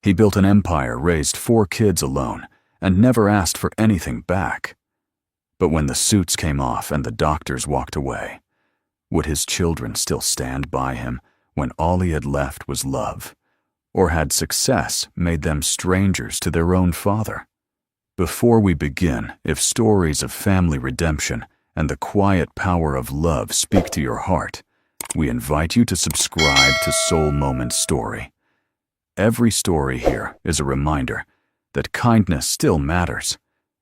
He built an empire, raised 4 kids alone, and never asked for anything back. But when the suits came off and the doctors walked away, would his children still stand by him when all he had left was love? Or had success made them strangers to their own father? Before we begin, if stories of family redemption and the quiet power of love speak to your heart, we invite you to subscribe to Soul Moments Story. Every story here is a reminder that kindness still matters,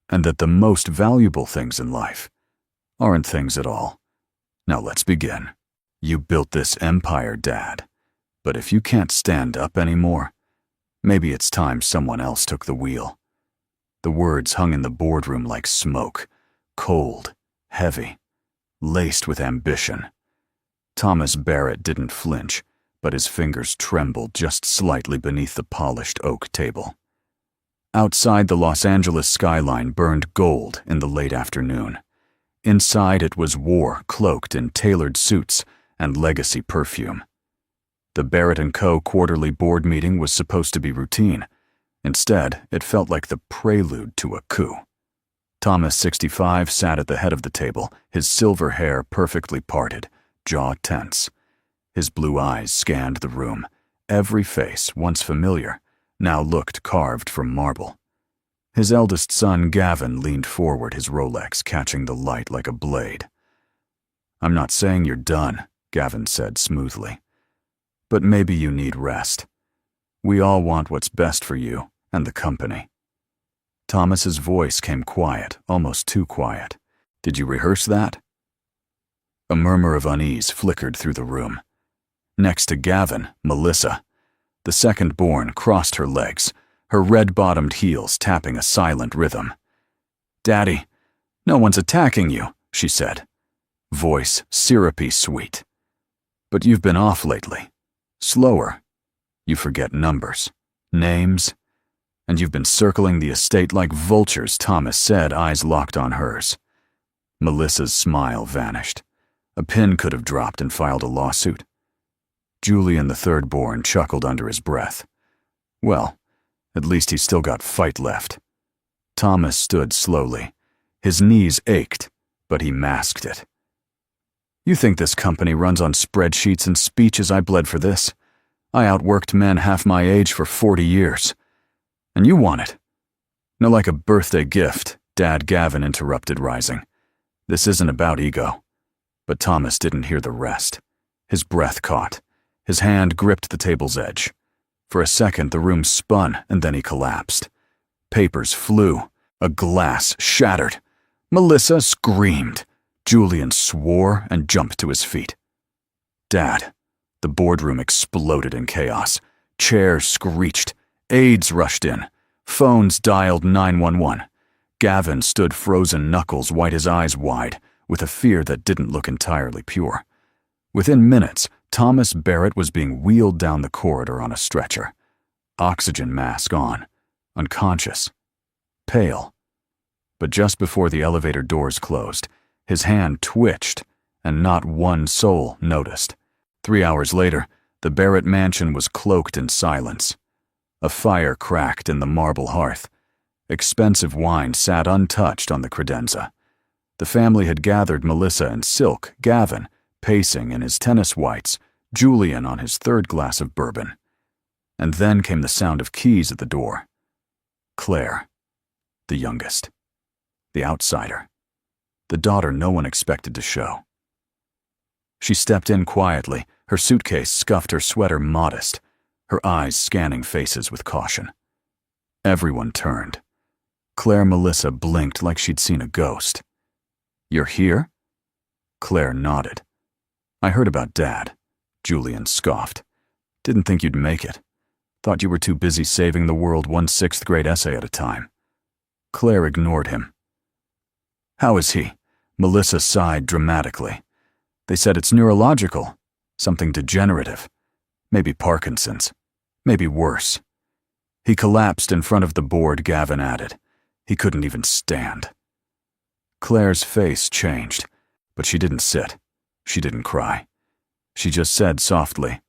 and that the most valuable things in life aren't things at all. Now let's begin. You built this empire, Dad, but if you can't stand up anymore, maybe it's time someone else took the wheel. The words hung in the boardroom like smoke, cold, heavy, laced with ambition. Thomas Barrett didn't flinch, but his fingers trembled just slightly beneath the polished oak table. Outside, the Los Angeles skyline burned gold in the late afternoon. Inside, it was war cloaked in tailored suits and legacy perfume. The Barrett & Co. quarterly board meeting was supposed to be routine. Instead, it felt like the prelude to a coup. Thomas, 65, sat at the head of the table, his silver hair perfectly parted, jaw tense. His blue eyes scanned the room. Every face, once familiar, now looked carved from marble. His eldest son, Gavin, leaned forward, his Rolex catching the light like a blade. "I'm not saying you're done," Gavin said smoothly. "But maybe you need rest. We all want what's best for you and the company." Thomas's voice came quiet, almost too quiet. "Did you rehearse that?" A murmur of unease flickered through the room. Next to Gavin, Melissa, the second-born, crossed her legs, her red-bottomed heels tapping a silent rhythm. "Daddy, no one's attacking you," she said, voice syrupy sweet. "But you've been off lately. Slower. You forget numbers, names, and you've been circling the estate like vultures," Thomas said, eyes locked on hers. Melissa's smile vanished. A pin could have dropped and filed a lawsuit. Julian, the third-born, chuckled under his breath. Well, at least he's still got fight left. Thomas stood slowly. His knees ached, but he masked it. "You think this company runs on spreadsheets and speeches? I bled for this. I outworked men half my age for 40 years. And you want it. No, like a birthday gift," Dad Gavin interrupted, rising. "This isn't about ego." But Thomas didn't hear the rest. His breath caught. His hand gripped the table's edge. For a second, the room spun, and then he collapsed. Papers flew. A glass shattered. Melissa screamed. Julian swore and jumped to his feet. "Dad." The boardroom exploded in chaos. Chairs screeched. Aides rushed in. Phones dialed 911. Gavin stood frozen knuckles, his eyes wide, with a fear that didn't look entirely pure. Within minutes, Thomas Barrett was being wheeled down the corridor on a stretcher. Oxygen mask on. Unconscious. Pale. But just before the elevator doors closed, his hand twitched, and not one soul noticed. 3 hours later, the Barrett mansion was cloaked in silence. A fire cracked in the marble hearth. Expensive wine sat untouched on the credenza. The family had gathered Melissa and Silk, Gavin, pacing in his tennis whites, Julian on his 3rd glass of bourbon. And then came the sound of keys at the door. Claire, the youngest, the outsider, the daughter no one expected to show. She stepped in quietly, her suitcase scuffed, her sweater modest, her eyes scanning faces with caution. Everyone turned. Claire Melissa blinked like she'd seen a ghost. "You're here?" Claire nodded. "I heard about Dad," Julian scoffed. "Didn't think you'd make it. Thought you were too busy saving the world one 6th grade essay at a time." Claire ignored him. "How is he?" Melissa sighed dramatically. "They said it's neurological, something degenerative. Maybe Parkinson's. Maybe worse." He collapsed in front of the board, Gavin added. He couldn't even stand. Claire's face changed, but she didn't sit. She didn't cry. She just said softly,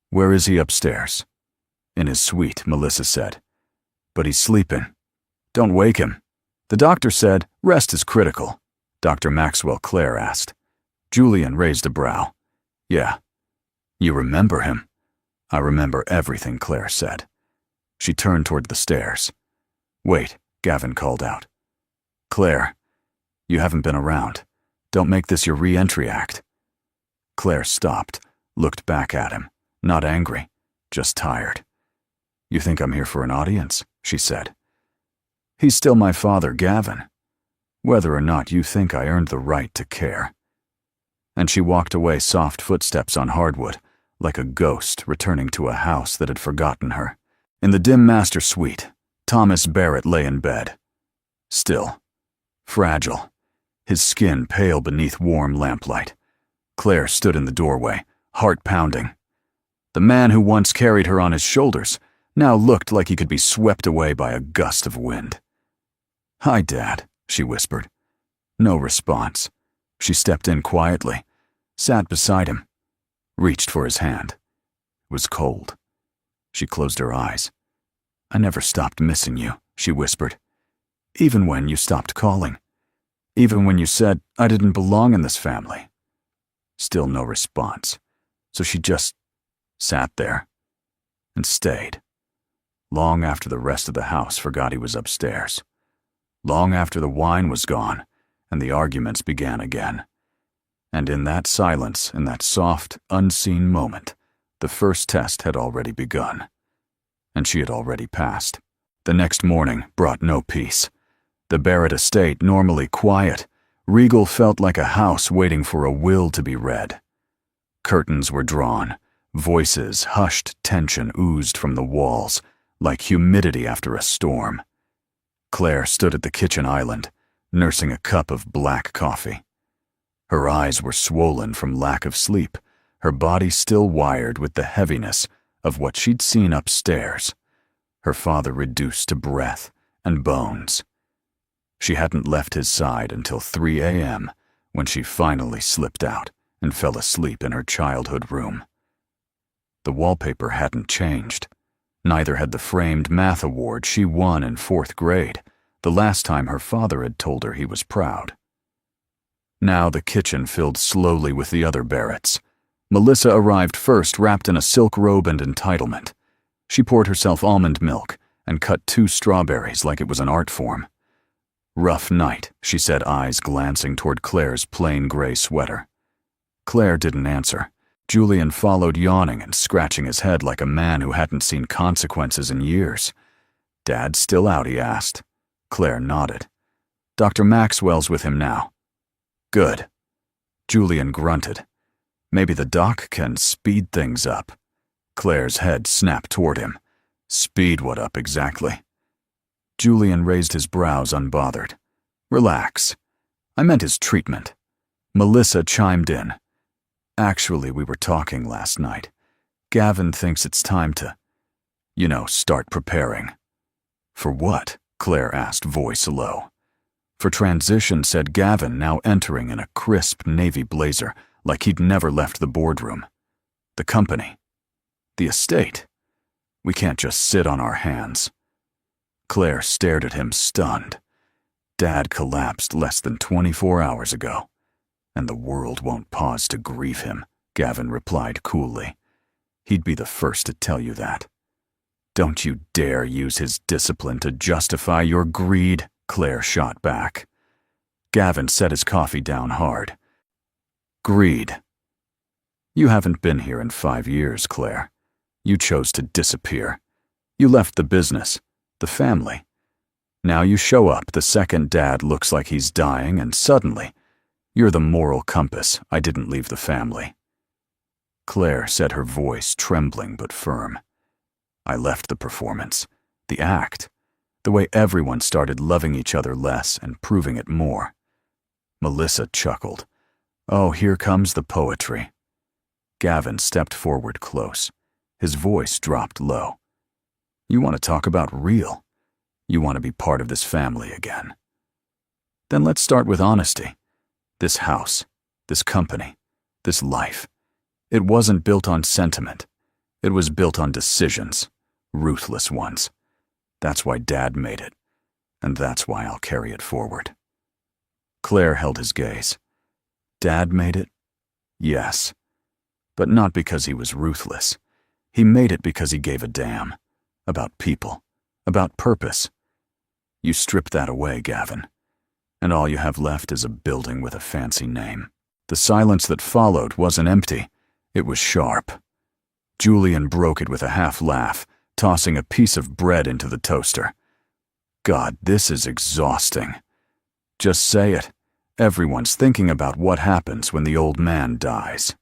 "Where is he upstairs?" In his suite, Melissa said. But he's sleeping. Don't wake him. The doctor said rest is critical. Dr. Maxwell Claire asked. Julian raised a brow. Yeah. You remember him? I remember everything, Claire said. She turned toward the stairs. Wait, Gavin called out. Claire, you haven't been around. Don't make this your re-entry act. Claire stopped, looked back at him, not angry, just tired. You think I'm here for an audience? She said. He's still my father, Gavin. Whether or not you think I earned the right to care. And she walked away, soft footsteps on hardwood, like a ghost returning to a house that had forgotten her. In the dim master suite, Thomas Barrett lay in bed. Still. Fragile. His skin pale beneath warm lamplight. Claire stood in the doorway, heart pounding. The man who once carried her on his shoulders now looked like he could be swept away by a gust of wind. Hi, Dad, she whispered. No response. She stepped in quietly, sat beside him, reached for his hand. It was cold. She closed her eyes. I never stopped missing you, she whispered. Even when you stopped calling. Even when you said I didn't belong in this family. Still no response. So she just sat there and stayed. Long after the rest of the house forgot he was upstairs. Long after the wine was gone and the arguments began again. And in that silence, in that soft, unseen moment, the first test had already begun. And she had already passed. The next morning brought no peace. The Barrett estate, normally quiet, regal, felt like a house waiting for a will to be read. Curtains were drawn. Voices, hushed tension oozed from the walls, like humidity after a storm. Claire stood at the kitchen island, nursing a cup of black coffee. Her eyes were swollen from lack of sleep, her body still wired with the heaviness of what she'd seen upstairs, her father reduced to breath and bones. She hadn't left his side until 3 a.m., when she finally slipped out and fell asleep in her childhood room. The wallpaper hadn't changed. Neither had the framed math award she won in 4th grade, the last time her father had told her he was proud. Now the kitchen filled slowly with the other Barretts. Melissa arrived first, wrapped in a silk robe and entitlement. She poured herself almond milk and cut 2 strawberries like it was an art form. Rough night, she said, eyes glancing toward Claire's plain gray sweater. Claire didn't answer. Julian followed, yawning and scratching his head like a man who hadn't seen consequences in years. Dad still out, he asked. Claire nodded. Dr. Maxwell's with him now. Good. Julian grunted. Maybe the doc can speed things up. Claire's head snapped toward him. Speed what up exactly? Julian raised his brows, unbothered. Relax. I meant his treatment. Melissa chimed in. Actually, we were talking last night. Gavin thinks it's time to, start preparing. For what? Claire asked, voice low. For transition, said Gavin, now entering in a crisp navy blazer, like he'd never left the boardroom. The company. The estate. We can't just sit on our hands. Claire stared at him, stunned. Dad collapsed less than 24 hours ago. And the world won't pause to grieve him, Gavin replied coolly. He'd be the first to tell you that. Don't you dare use his discipline to justify your greed, Claire shot back. Gavin set his coffee down hard. Greed. You haven't been here in 5 years, Claire. You chose to disappear. You left the business, the family. Now you show up the second Dad looks like he's dying, and suddenly, you're the moral compass. I didn't leave the family. Claire said, her voice trembling but firm. I left the performance, the act, the way everyone started loving each other less and proving it more. Melissa chuckled. Oh, here comes the poetry. Gavin stepped forward close. His voice dropped low. You want to talk about real. You want to be part of this family again. Then let's start with honesty. This house, this company, this life. It wasn't built on sentiment. It was built on decisions. Ruthless ones. That's why Dad made it, and that's why I'll carry it forward. Claire held his gaze. Dad made it? Yes. But not because he was ruthless. He made it because he gave a damn. About people. About purpose. You strip that away, Gavin, and all you have left is a building with a fancy name. The silence that followed wasn't empty. It was sharp. Julian broke it with a half laugh, tossing a piece of bread into the toaster. God, this is exhausting. Just say it. Everyone's thinking about what happens when the old man dies.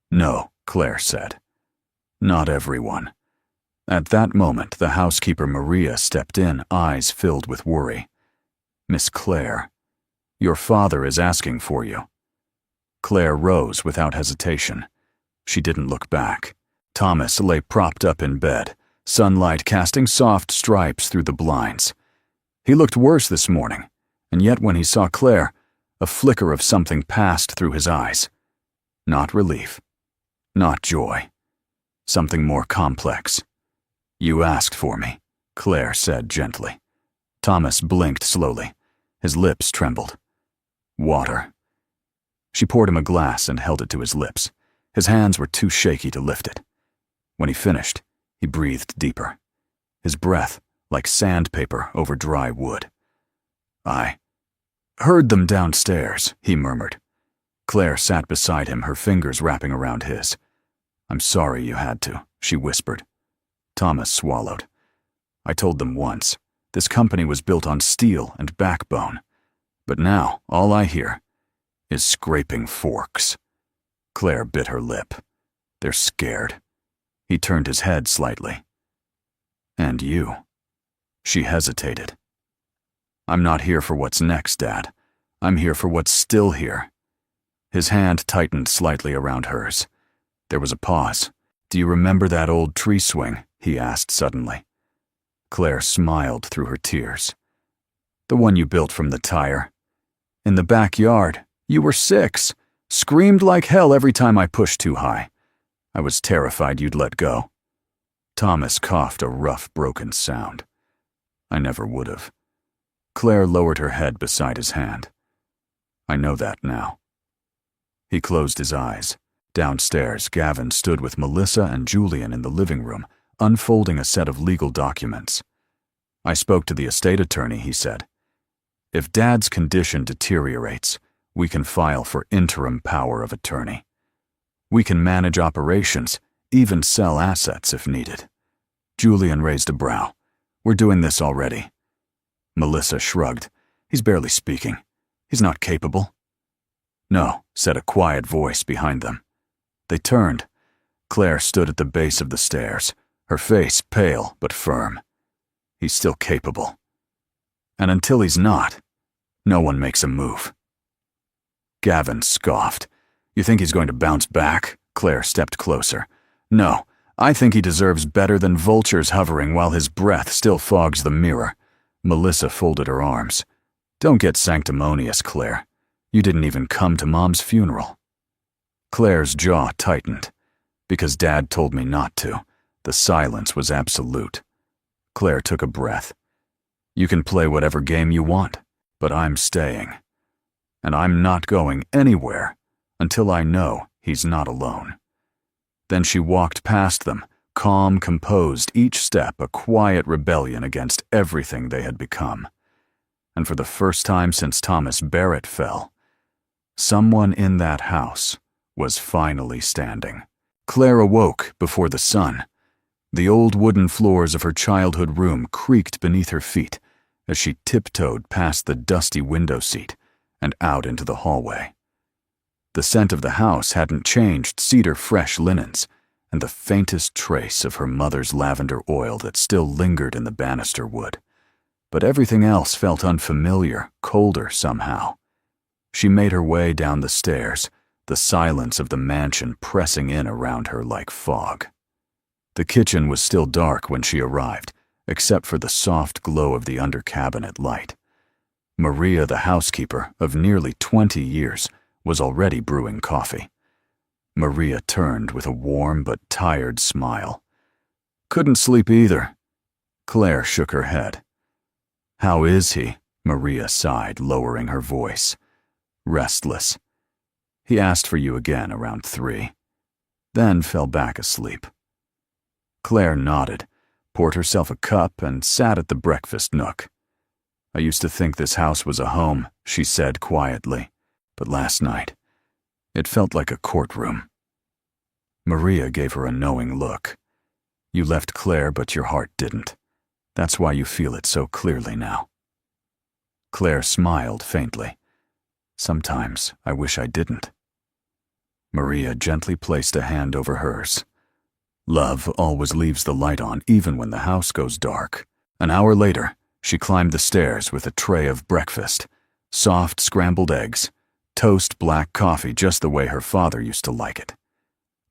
No, Claire said. Not everyone. At that moment, the housekeeper Maria stepped in, eyes filled with worry. Miss Claire, your father is asking for you. Claire rose without hesitation. She didn't look back. Thomas lay propped up in bed, sunlight casting soft stripes through the blinds. He looked worse this morning, and yet when he saw Claire, a flicker of something passed through his eyes. Not relief. Not joy. Something more complex. You asked for me, Claire said gently. Thomas blinked slowly. His lips trembled. Water. She poured him a glass and held it to his lips. His hands were too shaky to lift it. When he finished, he breathed deeper. His breath like sandpaper over dry wood. I heard them downstairs, he murmured. Claire sat beside him, her fingers wrapping around his. I'm sorry you had to, she whispered. Thomas swallowed. I told them once. This company was built on steel and backbone. But now, all I hear is scraping forks. Claire bit her lip. They're scared. He turned his head slightly. And you. She hesitated. I'm not here for what's next, Dad. I'm here for what's still here. His hand tightened slightly around hers. There was a pause. Do you remember that old tree swing? He asked suddenly. Claire smiled through her tears. The one you built from the tire. In the backyard. You were 6. Screamed like hell every time I pushed too high. I was terrified you'd let go. Thomas coughed a rough, broken sound. I never would have. Claire lowered her head beside his hand. I know that now. He closed his eyes. Downstairs, Gavin stood with Melissa and Julian in the living room, unfolding a set of legal documents. I spoke to the estate attorney, he said. If Dad's condition deteriorates, we can file for interim power of attorney. We can manage operations, even sell assets if needed. Julian raised a brow. We're doing this already. Melissa shrugged. He's barely speaking. He's not capable. No, said a quiet voice behind them. They turned. Claire stood at the base of the stairs, her face pale but firm. He's still capable. And until he's not, no one makes a move. Gavin scoffed. You think he's going to bounce back? Claire stepped closer. No, I think he deserves better than vultures hovering while his breath still fogs the mirror. Melissa folded her arms. Don't get sanctimonious, Claire. You didn't even come to Mom's funeral. Claire's jaw tightened. Because Dad told me not to. The silence was absolute. Claire took a breath. You can play whatever game you want, but I'm staying. And I'm not going anywhere until I know he's not alone. Then she walked past them, calm, composed, each step a quiet rebellion against everything they had become. And for the first time since Thomas Barrett fell, someone in that house was finally standing. Claire awoke before the sun. The old wooden floors of her childhood room creaked beneath her feet as she tiptoed past the dusty window seat and out into the hallway. The scent of the house hadn't changed, cedar-fresh linens, and the faintest trace of her mother's lavender oil that still lingered in the banister wood. But everything else felt unfamiliar, colder somehow. She made her way down the stairs, the silence of the mansion pressing in around her like fog. The kitchen was still dark when she arrived, except for the soft glow of the under-cabinet light. Maria, the housekeeper, of nearly 20 years, was already brewing coffee. Maria turned with a warm but tired smile. Couldn't sleep either. Claire shook her head. How is he? Maria sighed, lowering her voice. Restless. He asked for you again around 3, then fell back asleep. Claire nodded, poured herself a cup, and sat at the breakfast nook. I used to think this house was a home, she said quietly, but last night, it felt like a courtroom. Maria gave her a knowing look. You left Claire, but your heart didn't. That's why you feel it so clearly now. Claire smiled faintly. Sometimes I wish I didn't. Maria gently placed a hand over hers. Love always leaves the light on even when the house goes dark. An hour later, she climbed the stairs with a tray of breakfast, soft scrambled eggs, toast black coffee just the way her father used to like it.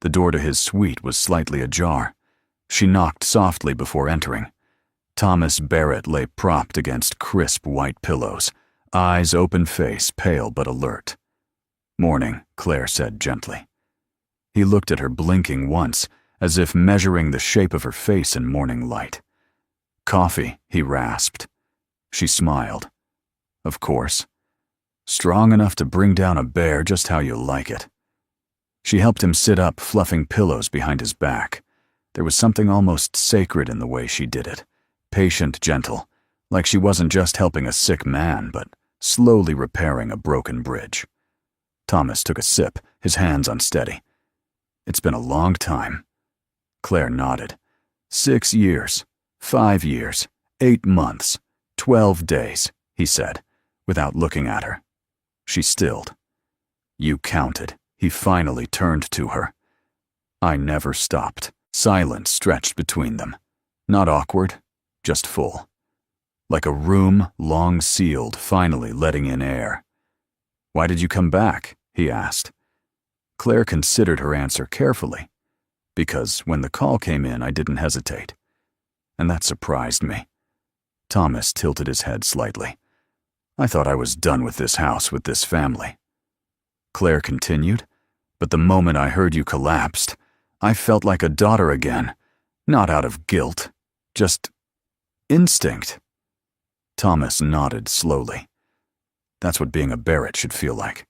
The door to his suite was slightly ajar. She knocked softly before entering. Thomas Barrett lay propped against crisp white pillows, eyes open face, pale but alert. Morning, Claire said gently. He looked at her blinking once, as if measuring the shape of her face in morning light. Coffee, he rasped. She smiled. Of course. Strong enough to bring down a bear just how you like it. She helped him sit up, fluffing pillows behind his back. There was something almost sacred in the way she did it. Patient, gentle, like she wasn't just helping a sick man, but slowly repairing a broken bridge. Thomas took a sip, his hands unsteady. It's been a long time. Claire nodded. 6 years, 5 years, 8 months, 12 days, he said, without looking at her. She stilled. You counted. He finally turned to her. I never stopped. Silence stretched between them. Not awkward, just full. Like a room long sealed, finally letting in air. Why did you come back? He asked. Claire considered her answer carefully. Because when the call came in, I didn't hesitate. And that surprised me. Thomas tilted his head slightly. I thought I was done with this house, with this family. Claire continued, but the moment I heard you collapsed, I felt like a daughter again, not out of guilt, just instinct. Thomas nodded slowly. That's what being a Barrett should feel like.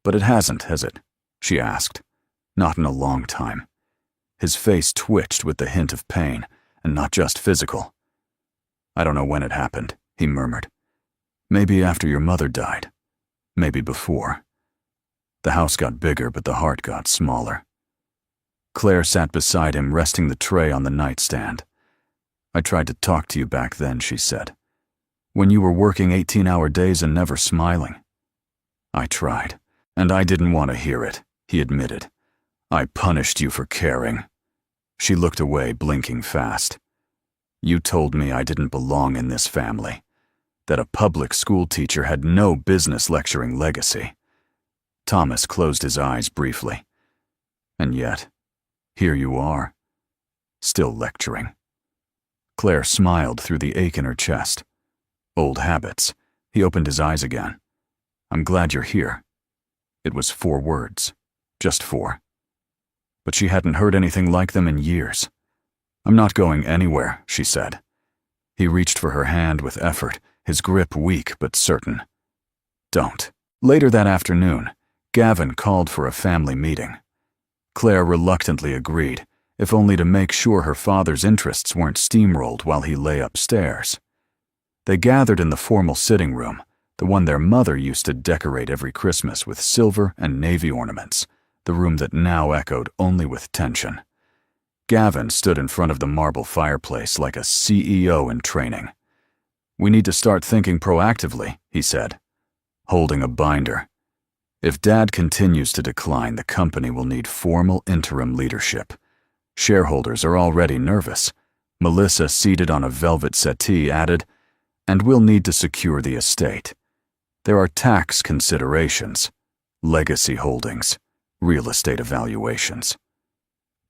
But it hasn't, has it? She asked. Not in a long time. His face twitched with the hint of pain, and not just physical. I don't know when it happened, he murmured. Maybe after your mother died. Maybe before. The house got bigger, but the heart got smaller. Claire sat beside him, resting the tray on the nightstand. I tried to talk to you back then, she said. When you were working 18-hour days and never smiling. I tried, and I didn't want to hear it, he admitted. I punished you for caring. She looked away, blinking fast. You told me I didn't belong in this family, that a public school teacher had no business lecturing legacy. Thomas closed his eyes briefly. And yet, here you are, still lecturing. Claire smiled through the ache in her chest. Old habits. He opened his eyes again. I'm glad you're here. It was 4 words. Just 4. But she hadn't heard anything like them in years. I'm not going anywhere, she said. He reached for her hand with effort, his grip weak but certain. Don't. Later that afternoon, Gavin called for a family meeting. Claire reluctantly agreed, if only to make sure her father's interests weren't steamrolled while he lay upstairs. They gathered in the formal sitting room, the one their mother used to decorate every Christmas with silver and navy ornaments, the room that now echoed only with tension. Gavin stood in front of the marble fireplace like a CEO in training. We need to start thinking proactively, he said, holding a binder. If Dad continues to decline, the company will need formal interim leadership. Shareholders are already nervous. Melissa, seated on a velvet settee, added, and we'll need to secure the estate. There are tax considerations, legacy holdings, real estate evaluations.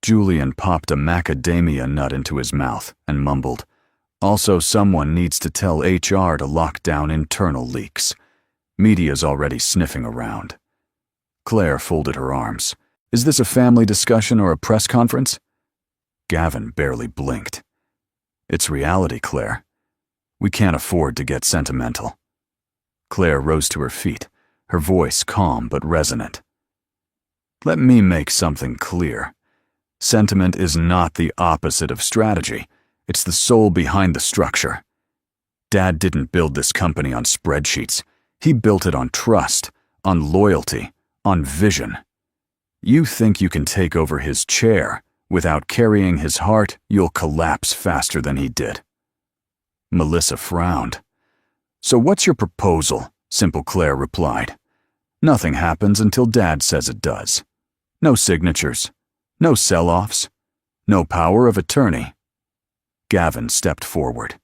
Julian popped a macadamia nut into his mouth and mumbled, also someone needs to tell HR to lock down internal leaks. Media's already sniffing around. Claire folded her arms. Is this a family discussion or a press conference? Gavin barely blinked. It's reality, Claire. We can't afford to get sentimental. Claire rose to her feet, her voice calm but resonant. Let me make something clear. Sentiment is not the opposite of strategy. It's the soul behind the structure. Dad didn't build this company on spreadsheets. He built it on trust, on loyalty, on vision. You think you can take over his chair. Without carrying his heart, you'll collapse faster than he did. Melissa frowned. So what's your proposal? Simple Claire replied. Nothing happens until Dad says it does. No signatures. No sell-offs. No power of attorney. Gavin stepped forward.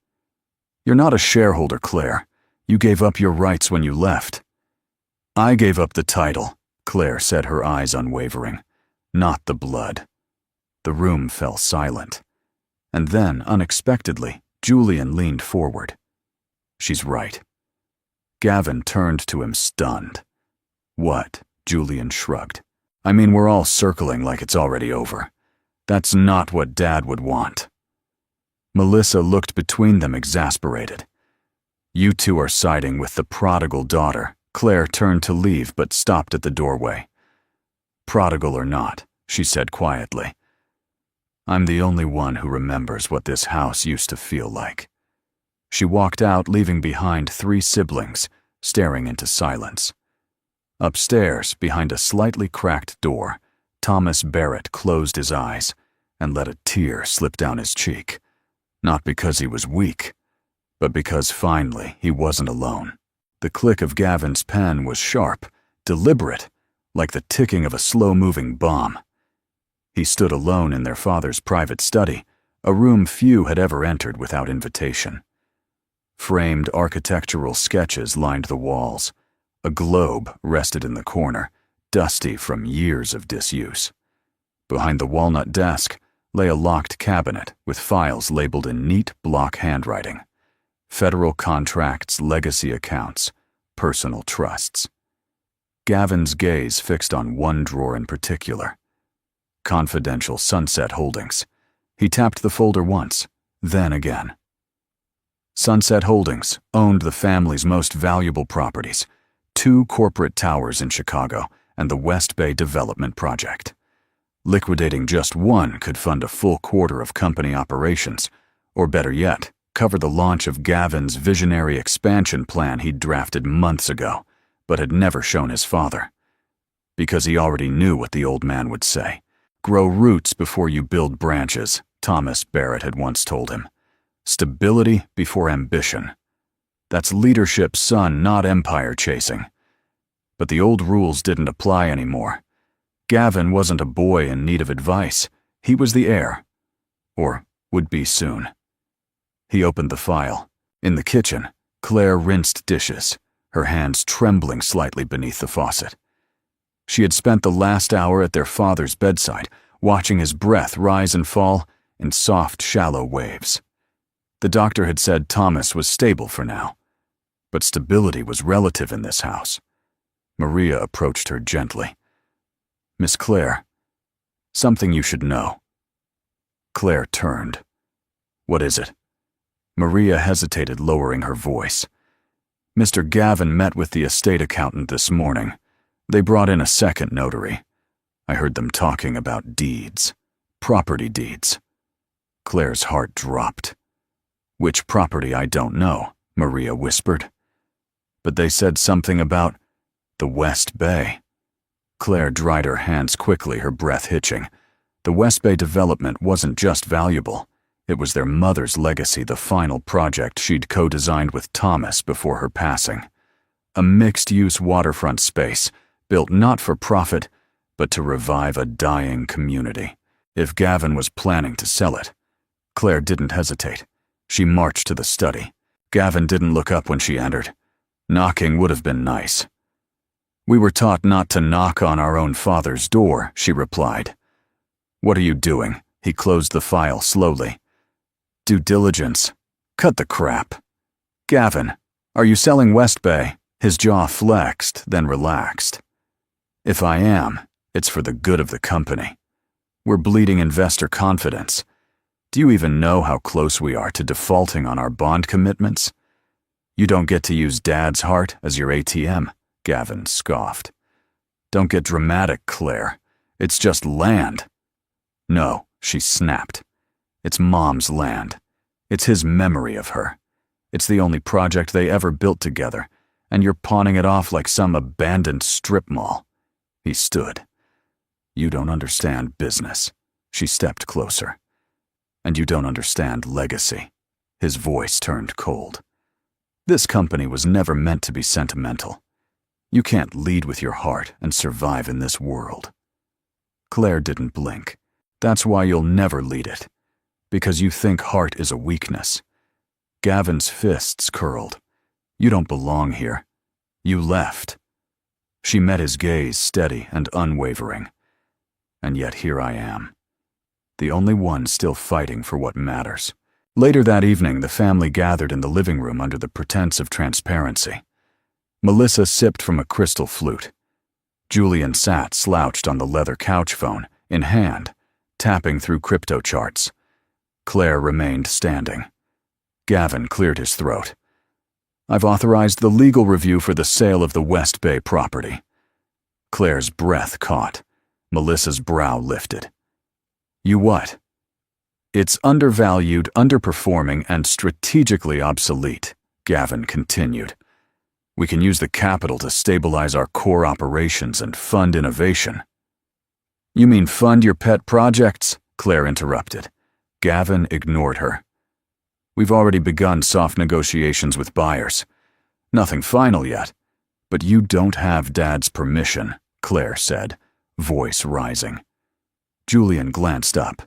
You're not a shareholder, Claire. You gave up your rights when you left. I gave up the title, Claire said, her eyes unwavering. Not the blood. The room fell silent. And then, unexpectedly, Julian leaned forward. She's right. Gavin turned to him stunned. What? Julian shrugged. I mean, we're all circling like it's already over. That's not what Dad would want. Melissa looked between them, exasperated. You two are siding with the prodigal daughter. Claire turned to leave but stopped at the doorway. Prodigal or not, she said quietly. I'm the only one who remembers what this house used to feel like. She walked out, leaving behind 3 siblings, staring into silence. Upstairs, behind a slightly cracked door, Thomas Barrett closed his eyes and let a tear slip down his cheek. Not because he was weak, but because finally he wasn't alone. The click of Gavin's pen was sharp, deliberate, like the ticking of a slow-moving bomb. He stood alone in their father's private study, a room few had ever entered without invitation. Framed architectural sketches lined the walls. A globe rested in the corner, dusty from years of disuse. Behind the walnut desk lay a locked cabinet with files labeled in neat block handwriting. Federal contracts, legacy accounts, personal trusts. Gavin's gaze fixed on one drawer in particular. Confidential Sunset Holdings. He tapped the folder once, then again. Sunset Holdings owned the family's most valuable properties, 2 corporate towers in Chicago and the West Bay Development Project. Liquidating just one could fund a full quarter of company operations, or better yet, cover the launch of Gavin's visionary expansion plan he'd drafted months ago, but had never shown his father. Because he already knew what the old man would say. Grow roots before you build branches, Thomas Barrett had once told him. Stability before ambition. That's leadership, son, not empire chasing. But the old rules didn't apply anymore. Gavin wasn't a boy in need of advice. He was the heir. Or would be soon. He opened the file. In the kitchen, Claire rinsed dishes, her hands trembling slightly beneath the faucet. She had spent the last hour at their father's bedside, watching his breath rise and fall in soft, shallow waves. The doctor had said Thomas was stable for now, but stability was relative in this house. Maria approached her gently. Miss Claire, something you should know. Claire turned. What is it? Maria hesitated, lowering her voice. Mr. Gavin met with the estate accountant this morning. They brought in a second notary. I heard them talking about deeds. Property deeds. Claire's heart dropped. Which property I don't know, Maria whispered. But they said something about the West Bay. Claire dried her hands quickly, her breath hitching. The West Bay development wasn't just valuable. It was their mother's legacy, the final project she'd co-designed with Thomas before her passing. A mixed-use waterfront space, built not for profit, but to revive a dying community. If Gavin was planning to sell it. Claire didn't hesitate. She marched to the study. Gavin didn't look up when she entered. Knocking would have been nice. We were taught not to knock on our own father's door, she replied. What are you doing? He closed the file slowly. Due diligence. Cut the crap. Gavin, are you selling West Bay? His jaw flexed, then relaxed. If I am, it's for the good of the company. We're bleeding investor confidence. Do you even know how close we are to defaulting on our bond commitments? You don't get to use Dad's heart as your ATM, Gavin scoffed. Don't get dramatic, Claire. It's just land. No, she snapped. It's Mom's land. It's his memory of her. It's the only project they ever built together, and you're pawning it off like some abandoned strip mall. He stood. You don't understand business. She stepped closer. And you don't understand legacy. His voice turned cold. This company was never meant to be sentimental. You can't lead with your heart and survive in this world. Claire didn't blink. That's why you'll never lead it. Because you think heart is a weakness. Gavin's fists curled. You don't belong here. You left. She met his gaze steady and unwavering. And yet here I am. The only one still fighting for what matters. Later that evening, the family gathered in the living room under the pretense of transparency. Melissa sipped from a crystal flute. Julian sat slouched on the leather couch phone, in hand, tapping through crypto charts. Claire remained standing. Gavin cleared his throat. I've authorized the legal review for the sale of the West Bay property. Claire's breath caught. Melissa's brow lifted. You what? It's undervalued, underperforming, and strategically obsolete, Gavin continued. We can use the capital to stabilize our core operations and fund innovation. You mean fund your pet projects? Claire interrupted. Gavin ignored her. We've already begun soft negotiations with buyers. Nothing final yet. But you don't have Dad's permission, Claire said, voice rising. Julian glanced up.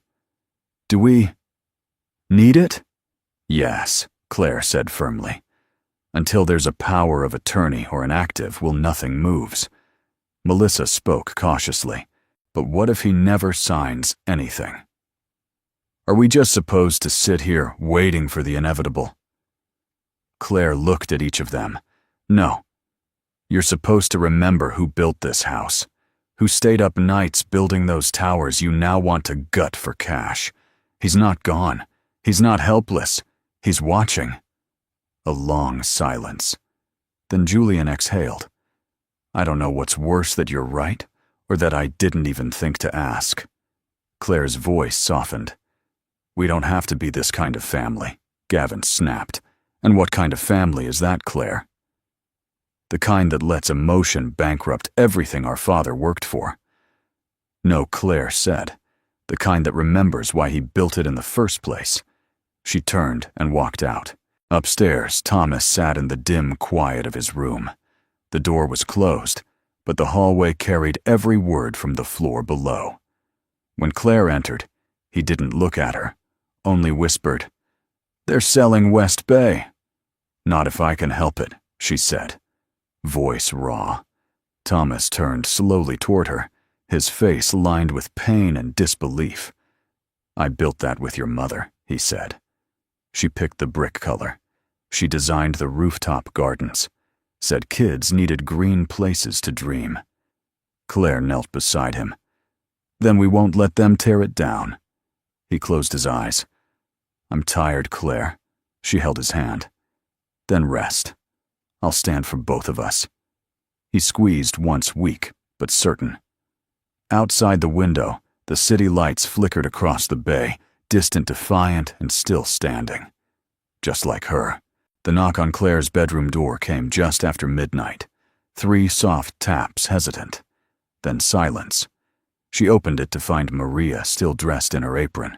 Do we need it? Yes, Claire said firmly. Until there's a power of attorney or an active, nothing moves. Melissa spoke cautiously. But what if he never signs anything? Are we just supposed to sit here waiting for the inevitable? Claire looked at each of them. No. You're supposed to remember who built this house, who stayed up nights building those towers you now want to gut for cash. He's not gone. He's not helpless. He's watching. A long silence. Then Julian exhaled. I don't know what's worse, that you're right, or that I didn't even think to ask. Claire's voice softened. We don't have to be this kind of family, Gavin snapped. And what kind of family is that, Claire? The kind that lets emotion bankrupt everything our father worked for. No, Claire said. The kind that remembers why he built it in the first place. She turned and walked out. Upstairs, Thomas sat in the dim quiet of his room. The door was closed, but the hallway carried every word from the floor below. When Claire entered, he didn't look at her, only whispered, They're selling West Bay. Not if I can help it, she said. Voice raw. Thomas turned slowly toward her, his face lined with pain and disbelief. I built that with your mother, he said. She picked the brick color. She designed the rooftop gardens. Said kids needed green places to dream. Claire knelt beside him. Then we won't let them tear it down. He closed his eyes. I'm tired, Claire. She held his hand. Then rest. I'll stand for both of us. He squeezed once, weak but certain. Outside the window, the city lights flickered across the bay, distant, defiant, and still standing. Just like her. The knock on Claire's bedroom door came just after midnight. 3 soft taps, hesitant. Then silence. She opened it to find Maria still dressed in her apron,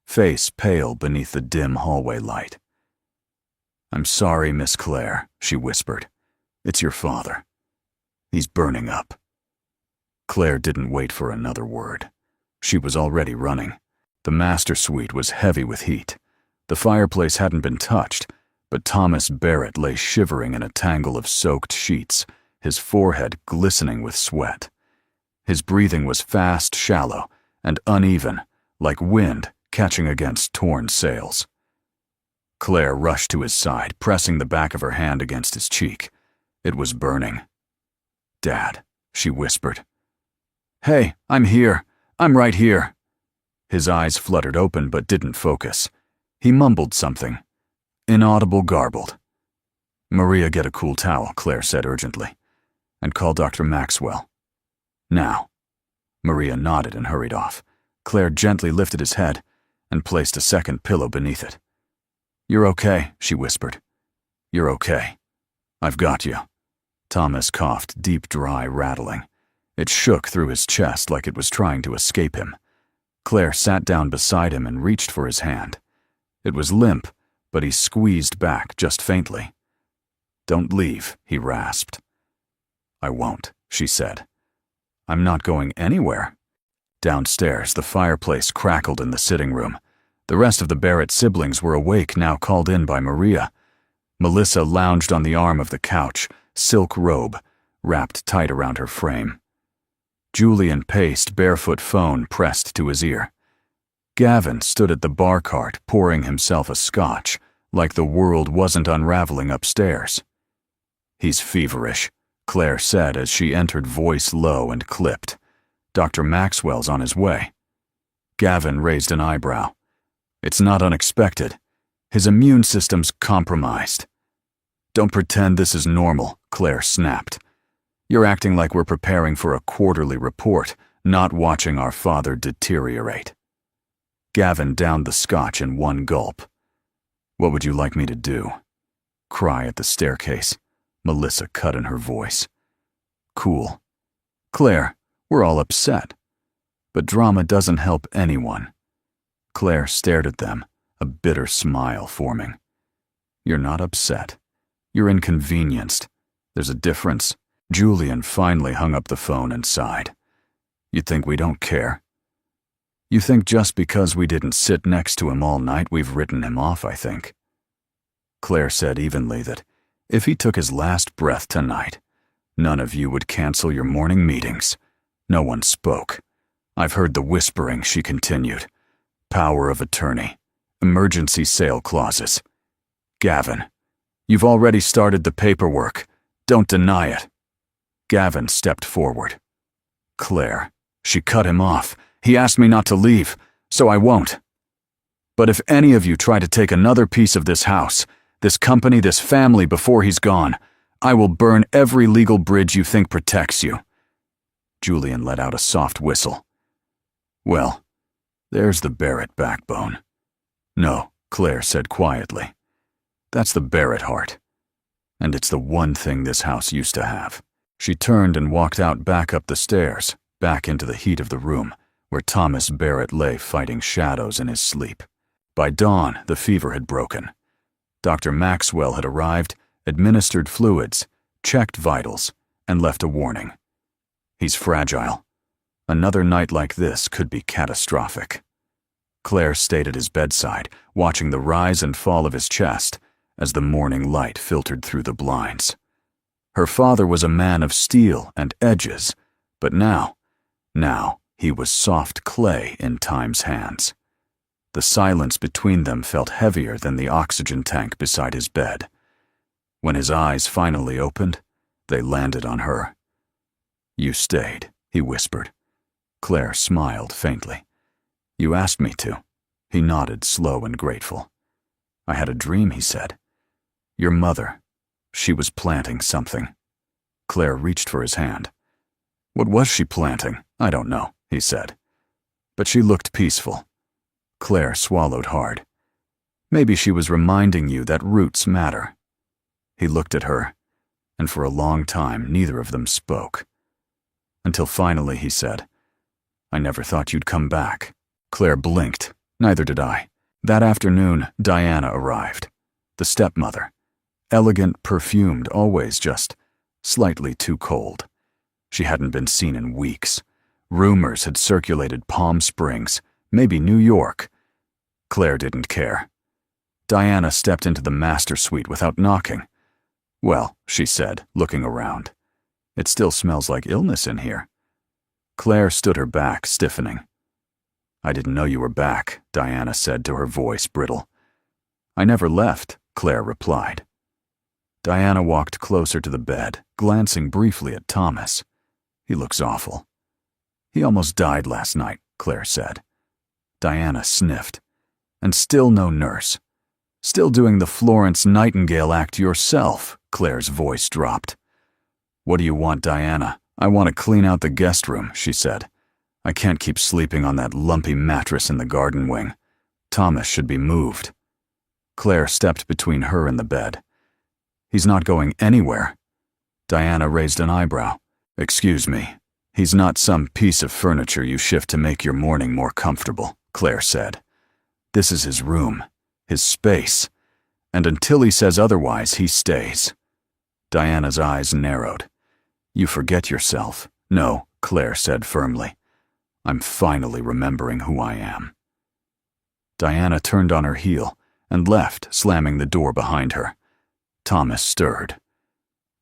face pale beneath the dim hallway light. I'm sorry, Miss Claire, she whispered. It's your father. He's burning up. Claire didn't wait for another word. She was already running. The master suite was heavy with heat. The fireplace hadn't been touched, but Thomas Barrett lay shivering in a tangle of soaked sheets, his forehead glistening with sweat. His breathing was fast, shallow, and uneven, like wind catching against torn sails. Claire rushed to his side, pressing the back of her hand against his cheek. It was burning. Dad, she whispered. Hey, I'm here. I'm right here. His eyes fluttered open but didn't focus. He mumbled something. Inaudible, garbled. "Maria, get a cool towel," Claire said urgently. "And call Dr. Maxwell. Now." Maria nodded and hurried off. Claire gently lifted his head and placed a second pillow beneath it. "You're okay," she whispered. "You're okay. I've got you." Thomas coughed, deep, dry rattling. It shook through his chest like it was trying to escape him. Claire sat down beside him and reached for his hand. It was limp, but he squeezed back just faintly. "Don't leave," he rasped. "I won't," she said. "I'm not going anywhere." Downstairs, the fireplace crackled in the sitting room. The rest of the Barrett siblings were awake, now called in by Maria. Melissa lounged on the arm of the couch, silk robe, wrapped tight around her frame. Julian paced, barefoot phone pressed to his ear. Gavin stood at the bar cart, pouring himself a scotch, like the world wasn't unraveling upstairs. "He's feverish," Claire said as she entered, voice low and clipped. "Dr. Maxwell's on his way." Gavin raised an eyebrow. "It's not unexpected. His immune system's compromised." "Don't pretend this is normal," Claire snapped. "You're acting like we're preparing for a quarterly report, not watching our father deteriorate." Gavin downed the scotch in one gulp. "What would you like me to do? Cry at the staircase?" Melissa cut in her voice. "Cool. Claire, we're all upset. But drama doesn't help anyone." Claire stared at them, a bitter smile forming. "You're not upset. You're inconvenienced. There's a difference." Julian finally hung up the phone and sighed. "You think we don't care? You think just because we didn't sit next to him all night we've written him off, I think." Claire said evenly that if he took his last breath tonight, none of you would cancel your morning meetings. No one spoke. "I've heard the whispering," she continued. "Power of attorney. Emergency sale clauses. Gavin, you've already started the paperwork. Don't deny it." Gavin stepped forward. "Claire," she cut him off. "He asked me not to leave, so I won't. But if any of you try to take another piece of this house, this company, this family before he's gone, I will burn every legal bridge you think protects you." Julian let out a soft whistle. "Well, there's the Barrett backbone." "No," Claire said quietly. "That's the Barrett heart. And it's the one thing this house used to have." She turned and walked out, back up the stairs, back into the heat of the room, where Thomas Barrett lay fighting shadows in his sleep. By dawn, the fever had broken. Dr. Maxwell had arrived, administered fluids, checked vitals, and left a warning. "He's fragile. Another night like this could be catastrophic." Claire stayed at his bedside, watching the rise and fall of his chest as the morning light filtered through the blinds. Her father was a man of steel and edges, but now he was soft clay in time's hands. The silence between them felt heavier than the oxygen tank beside his bed. When his eyes finally opened, they landed on her. "You stayed," he whispered. Claire smiled faintly. "You asked me to." He nodded, slow and grateful. "I had a dream," he said. "Your mother. She was planting something." Claire reached for his hand. "What was she planting?" "I don't know," he said. "But she looked peaceful." Claire swallowed hard. "Maybe she was reminding you that roots matter." He looked at her, and for a long time neither of them spoke. Until finally he said, "I never thought you'd come back." Claire blinked. "Neither did I." That afternoon, Diana arrived. The stepmother. Elegant, perfumed, always just slightly too cold. She hadn't been seen in weeks. Rumors had circulated Palm Springs, maybe New York. Claire didn't care. Diana stepped into the master suite without knocking. "Well," she said, looking around. "It still smells like illness in here." Claire stood her back, stiffening. "I didn't know you were back," Diana said to her voice brittle. "I never left," Claire replied. Diana walked closer to the bed, glancing briefly at Thomas. "He looks awful." "He almost died last night," Claire said. Diana sniffed. And still no nurse. Still doing the Florence Nightingale act yourself, Claire's voice dropped. What do you want, Diana? I want to clean out the guest room, she said. I can't keep sleeping on that lumpy mattress in the garden wing. Thomas should be moved. Claire stepped between her and the bed. He's not going anywhere. Diana raised an eyebrow. Excuse me. He's not some piece of furniture you shift to make your morning more comfortable, Claire said. This is his room, his space, and until he says otherwise, he stays. Diana's eyes narrowed. You forget yourself. No, Claire said firmly. I'm finally remembering who I am. Diana turned on her heel and left, slamming the door behind her. Thomas stirred.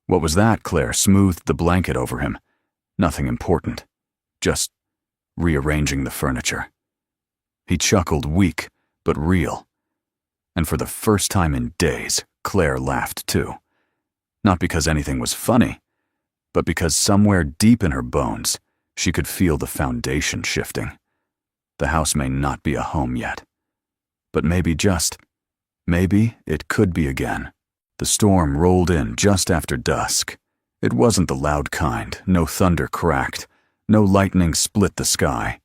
What was that? Claire smoothed the blanket over him. Nothing important. Just rearranging the furniture. He chuckled, weak but real. And for the first time in days, Claire laughed too. Not because anything was funny, but because somewhere deep in her bones, she could feel the foundation shifting. The house may not be a home yet, but maybe it could be again. The storm rolled in just after dusk. It wasn't the loud kind. No thunder cracked. No lightning split the sky.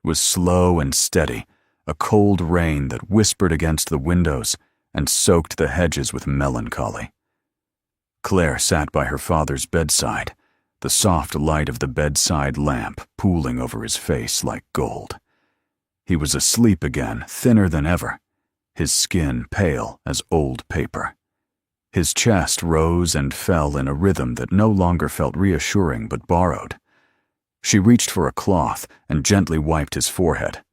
It was slow and steady, a cold rain that whispered against the windows and soaked the hedges with melancholy. Claire sat by her father's bedside, the soft light of the bedside lamp pooling over his face like gold. He was asleep again, thinner than ever, his skin pale as old paper. His chest rose and fell in a rhythm that no longer felt reassuring but borrowed. She reached for a cloth and gently wiped his forehead.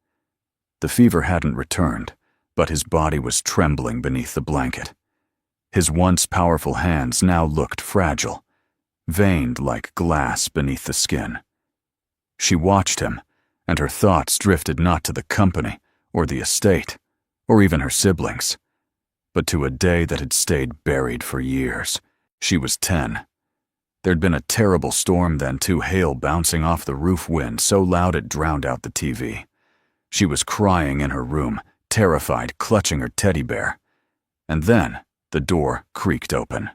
The fever hadn't returned, but his body was trembling beneath the blanket. His once powerful hands now looked fragile, veined like glass beneath the skin. She watched him, and her thoughts drifted not to the company, or the estate, or even her siblings, but to a day that had stayed buried for years. She was 10. There'd been a terrible storm then, too, hail bouncing off the roof wind so loud it drowned out the TV. She was crying in her room, terrified, clutching her teddy bear. And then the door creaked open.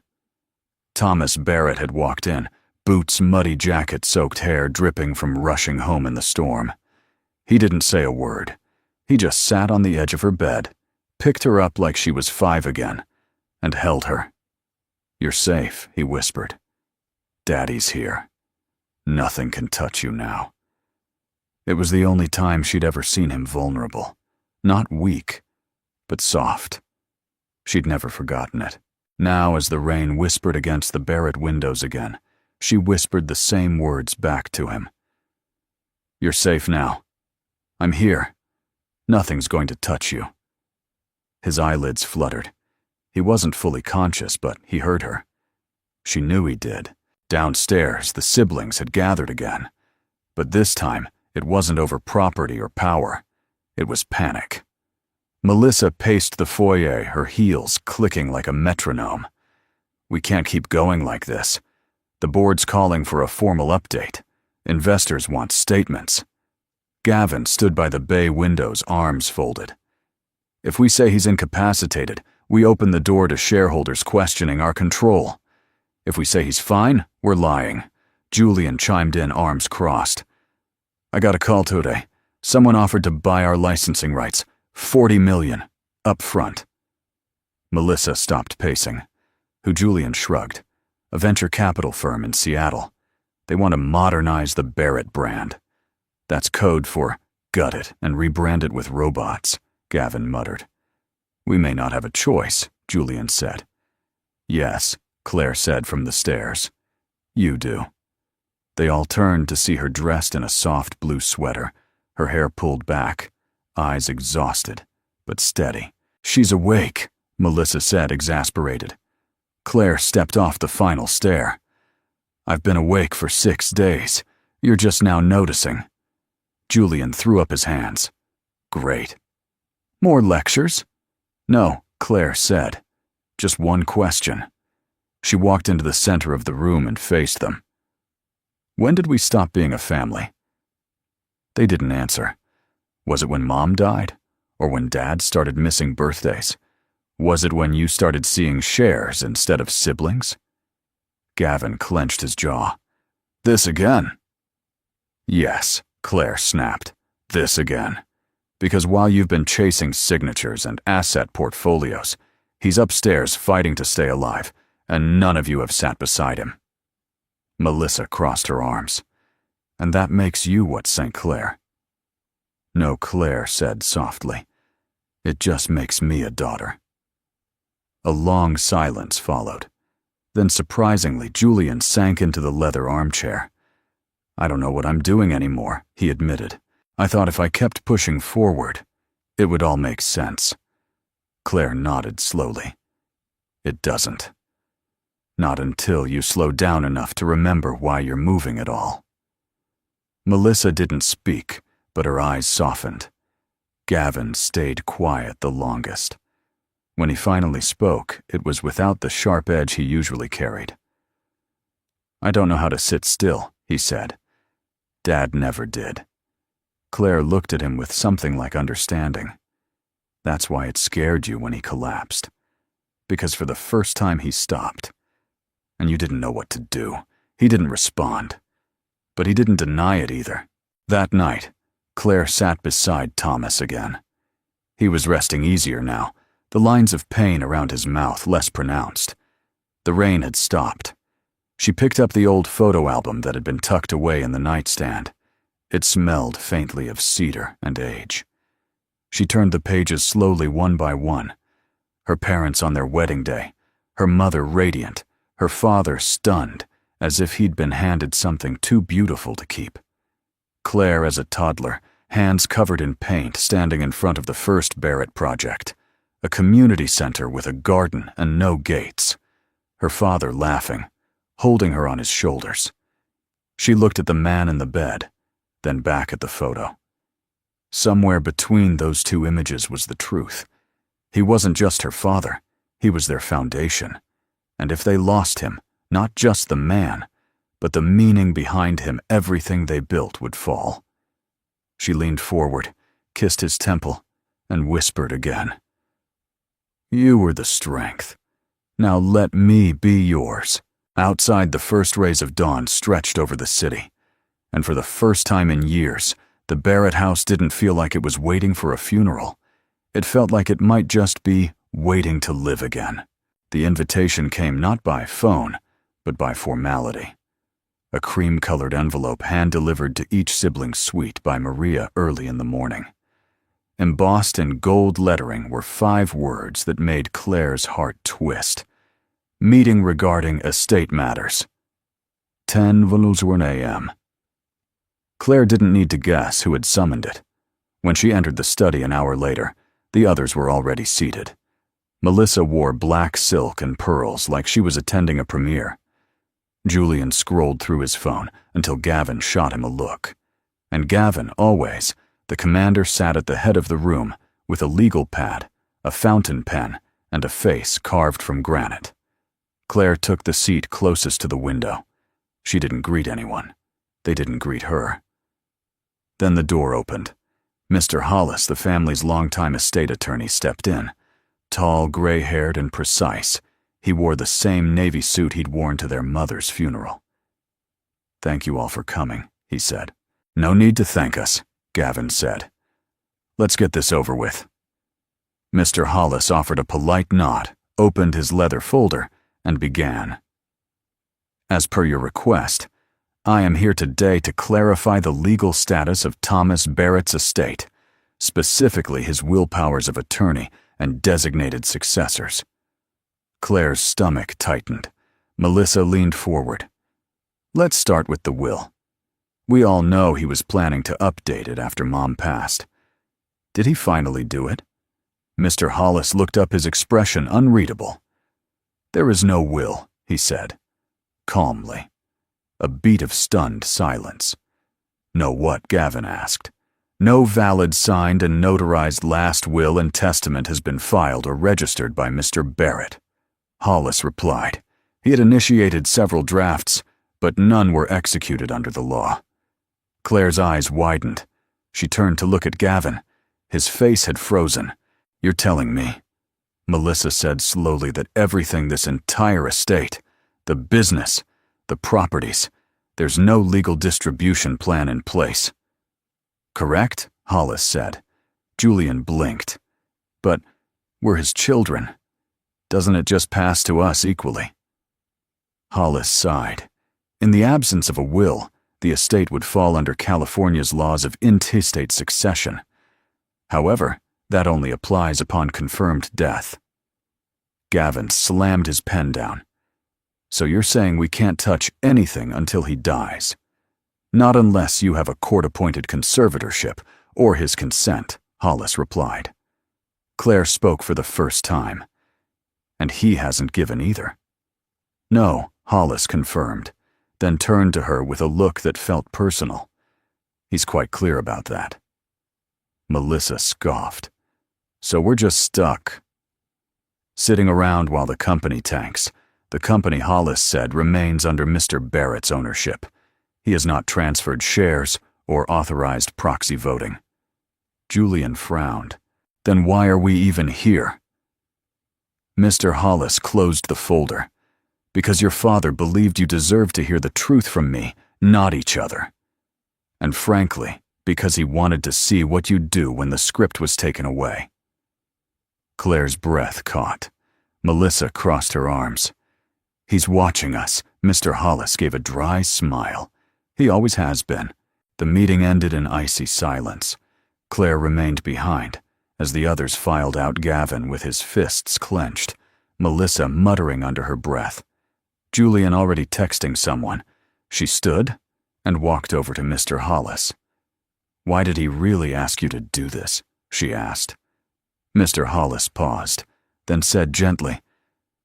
Thomas Barrett had walked in, boots, muddy jacket, soaked hair dripping from rushing home in the storm. He didn't say a word. He just sat on the edge of her bed, picked her up like she was 5 again, and held her. You're safe, he whispered. Daddy's here. Nothing can touch you now. It was the only time she'd ever seen him vulnerable. Not weak, but soft. She'd never forgotten it. Now, as the rain whispered against the Barrett windows again, she whispered the same words back to him. You're safe now. I'm here. Nothing's going to touch you. His eyelids fluttered. He wasn't fully conscious, but he heard her. She knew he did. Downstairs, the siblings had gathered again. But this time, it wasn't over property or power. It was panic. Melissa paced the foyer, her heels clicking like a metronome. We can't keep going like this. The board's calling for a formal update. Investors want statements. Gavin stood by the bay windows, arms folded. If we say he's incapacitated, we open the door to shareholders questioning our control. If we say he's fine, we're lying. Julian chimed in, arms crossed. I got a call today. Someone offered to buy our licensing rights. $40 million. Up front. Melissa stopped pacing. Who Julian shrugged. A venture capital firm in Seattle. They want to modernize the Barrett brand. That's code for gut it and rebrand it with robots, Gavin muttered. We may not have a choice, Julian said. Yes, Claire said from the stairs. You do. They all turned to see her dressed in a soft blue sweater, her hair pulled back, eyes exhausted, but steady. She's awake, Melissa said, exasperated. Claire stepped off the final stair. I've been awake for 6 days. You're just now noticing. Julian threw up his hands. Great. More lectures? No, Claire said. Just one question. She walked into the center of the room and faced them. When did we stop being a family? They didn't answer. Was it when Mom died? Or when Dad started missing birthdays? Was it when you started seeing shares instead of siblings? Gavin clenched his jaw. This again? Yes, Claire snapped. This again. Because while you've been chasing signatures and asset portfolios, he's upstairs fighting to stay alive, and none of you have sat beside him. Melissa crossed her arms. And that makes you what, St. Clair? No, Claire said softly. It just makes me a daughter. A long silence followed. Then surprisingly, Julian sank into the leather armchair. I don't know what I'm doing anymore, he admitted. I thought if I kept pushing forward, it would all make sense. Claire nodded slowly. It doesn't. Not until you slow down enough to remember why you're moving at all. Melissa didn't speak, but her eyes softened. Gavin stayed quiet the longest. When he finally spoke, it was without the sharp edge he usually carried. I don't know how to sit still, he said. Dad never did. Claire looked at him with something like understanding. That's why it scared you when he collapsed. Because for the first time he stopped. And you didn't know what to do. He didn't respond. But he didn't deny it either. That night, Claire sat beside Thomas again. He was resting easier now, the lines of pain around his mouth less pronounced. The rain had stopped. She picked up the old photo album that had been tucked away in the nightstand. It smelled faintly of cedar and age. She turned the pages slowly one by one. Her parents on their wedding day, her mother radiant, her father stunned, as if he'd been handed something too beautiful to keep. Claire as a toddler, hands covered in paint, standing in front of the first Barrett project, a community center with a garden and no gates. Her father laughing, holding her on his shoulders. She looked at the man in the bed, then back at the photo. Somewhere between those two images was the truth. He wasn't just her father, he was their foundation. And if they lost him, not just the man, but the meaning behind him, everything they built would fall. She leaned forward, kissed his temple, and whispered again. You were the strength. Now let me be yours. Outside, the first rays of dawn stretched over the city. And for the first time in years, the Barrett house didn't feel like it was waiting for a funeral. It felt like it might just be waiting to live again. The invitation came not by phone, but by formality. A cream-colored envelope hand-delivered to each sibling's suite by Maria early in the morning. Embossed in gold lettering were 5 words that made Claire's heart twist. Meeting regarding estate matters. 10:01 a.m. Claire didn't need to guess who had summoned it. When she entered the study an hour later, the others were already seated. Melissa wore black silk and pearls like she was attending a premiere. Julian scrolled through his phone until Gavin shot him a look. And Gavin, always, the commander, sat at the head of the room with a legal pad, a fountain pen, and a face carved from granite. Claire took the seat closest to the window. She didn't greet anyone. They didn't greet her. Then the door opened. Mr. Hollis, the family's longtime estate attorney, stepped in. Tall, gray-haired, and precise, he wore the same navy suit he'd worn to their mother's funeral. Thank you all for coming, he said. No need to thank us, Gavin said. Let's get this over with. Mr. Hollis offered a polite nod, opened his leather folder, and began. As per your request, I am here today to clarify the legal status of Thomas Barrett's estate, specifically his will powers of attorney and designated successors. Claire's stomach tightened. Melissa leaned forward. Let's start with the will. We all know he was planning to update it after Mom passed. Did he finally do it? Mr. Hollis looked up, his expression unreadable. There is no will, he said, calmly. A beat of stunned silence. No what? Gavin asked. No valid signed and notarized last will and testament has been filed or registered by Mr. Barrett, Hollis replied. He had initiated several drafts, but none were executed under the law. Claire's eyes widened. She turned to look at Gavin. His face had frozen. "You're telling me," Melissa said slowly, "that everything, this entire estate, the business, the properties, there's no legal distribution plan in place." "Correct?" Hollis said. Julian blinked. "But we're his children. Doesn't it just pass to us equally?" Hollis sighed. In the absence of a will, the estate would fall under California's laws of intestate succession. However, that only applies upon confirmed death. Gavin slammed his pen down. "So you're saying we can't touch anything until he dies?" "Not unless you have a court-appointed conservatorship or his consent," Hollis replied. Claire spoke for the first time. "And he hasn't given either?" "No," Hollis confirmed, then turned to her with a look that felt personal. "He's quite clear about that." Melissa scoffed. "So we're just stuck." Sitting around while the company tanks. The company, Hollis said, remains under Mr. Barrett's ownership. He has not transferred shares or authorized proxy voting. Julian frowned. "Then why are we even here?" Mr. Hollis closed the folder. "Because your father believed you deserved to hear the truth from me, not each other. And frankly, because he wanted to see what you'd do when the script was taken away." Claire's breath caught. Melissa crossed her arms. "He's watching us." Mr. Hollis gave a dry smile. He always has been. The meeting ended in icy silence. Claire remained behind, as the others filed out, Gavin with his fists clenched, Melissa muttering under her breath, Julian already texting someone. She stood and walked over to Mr. Hollis. "Why did he really ask you to do this?" she asked. Mr. Hollis paused, then said gently,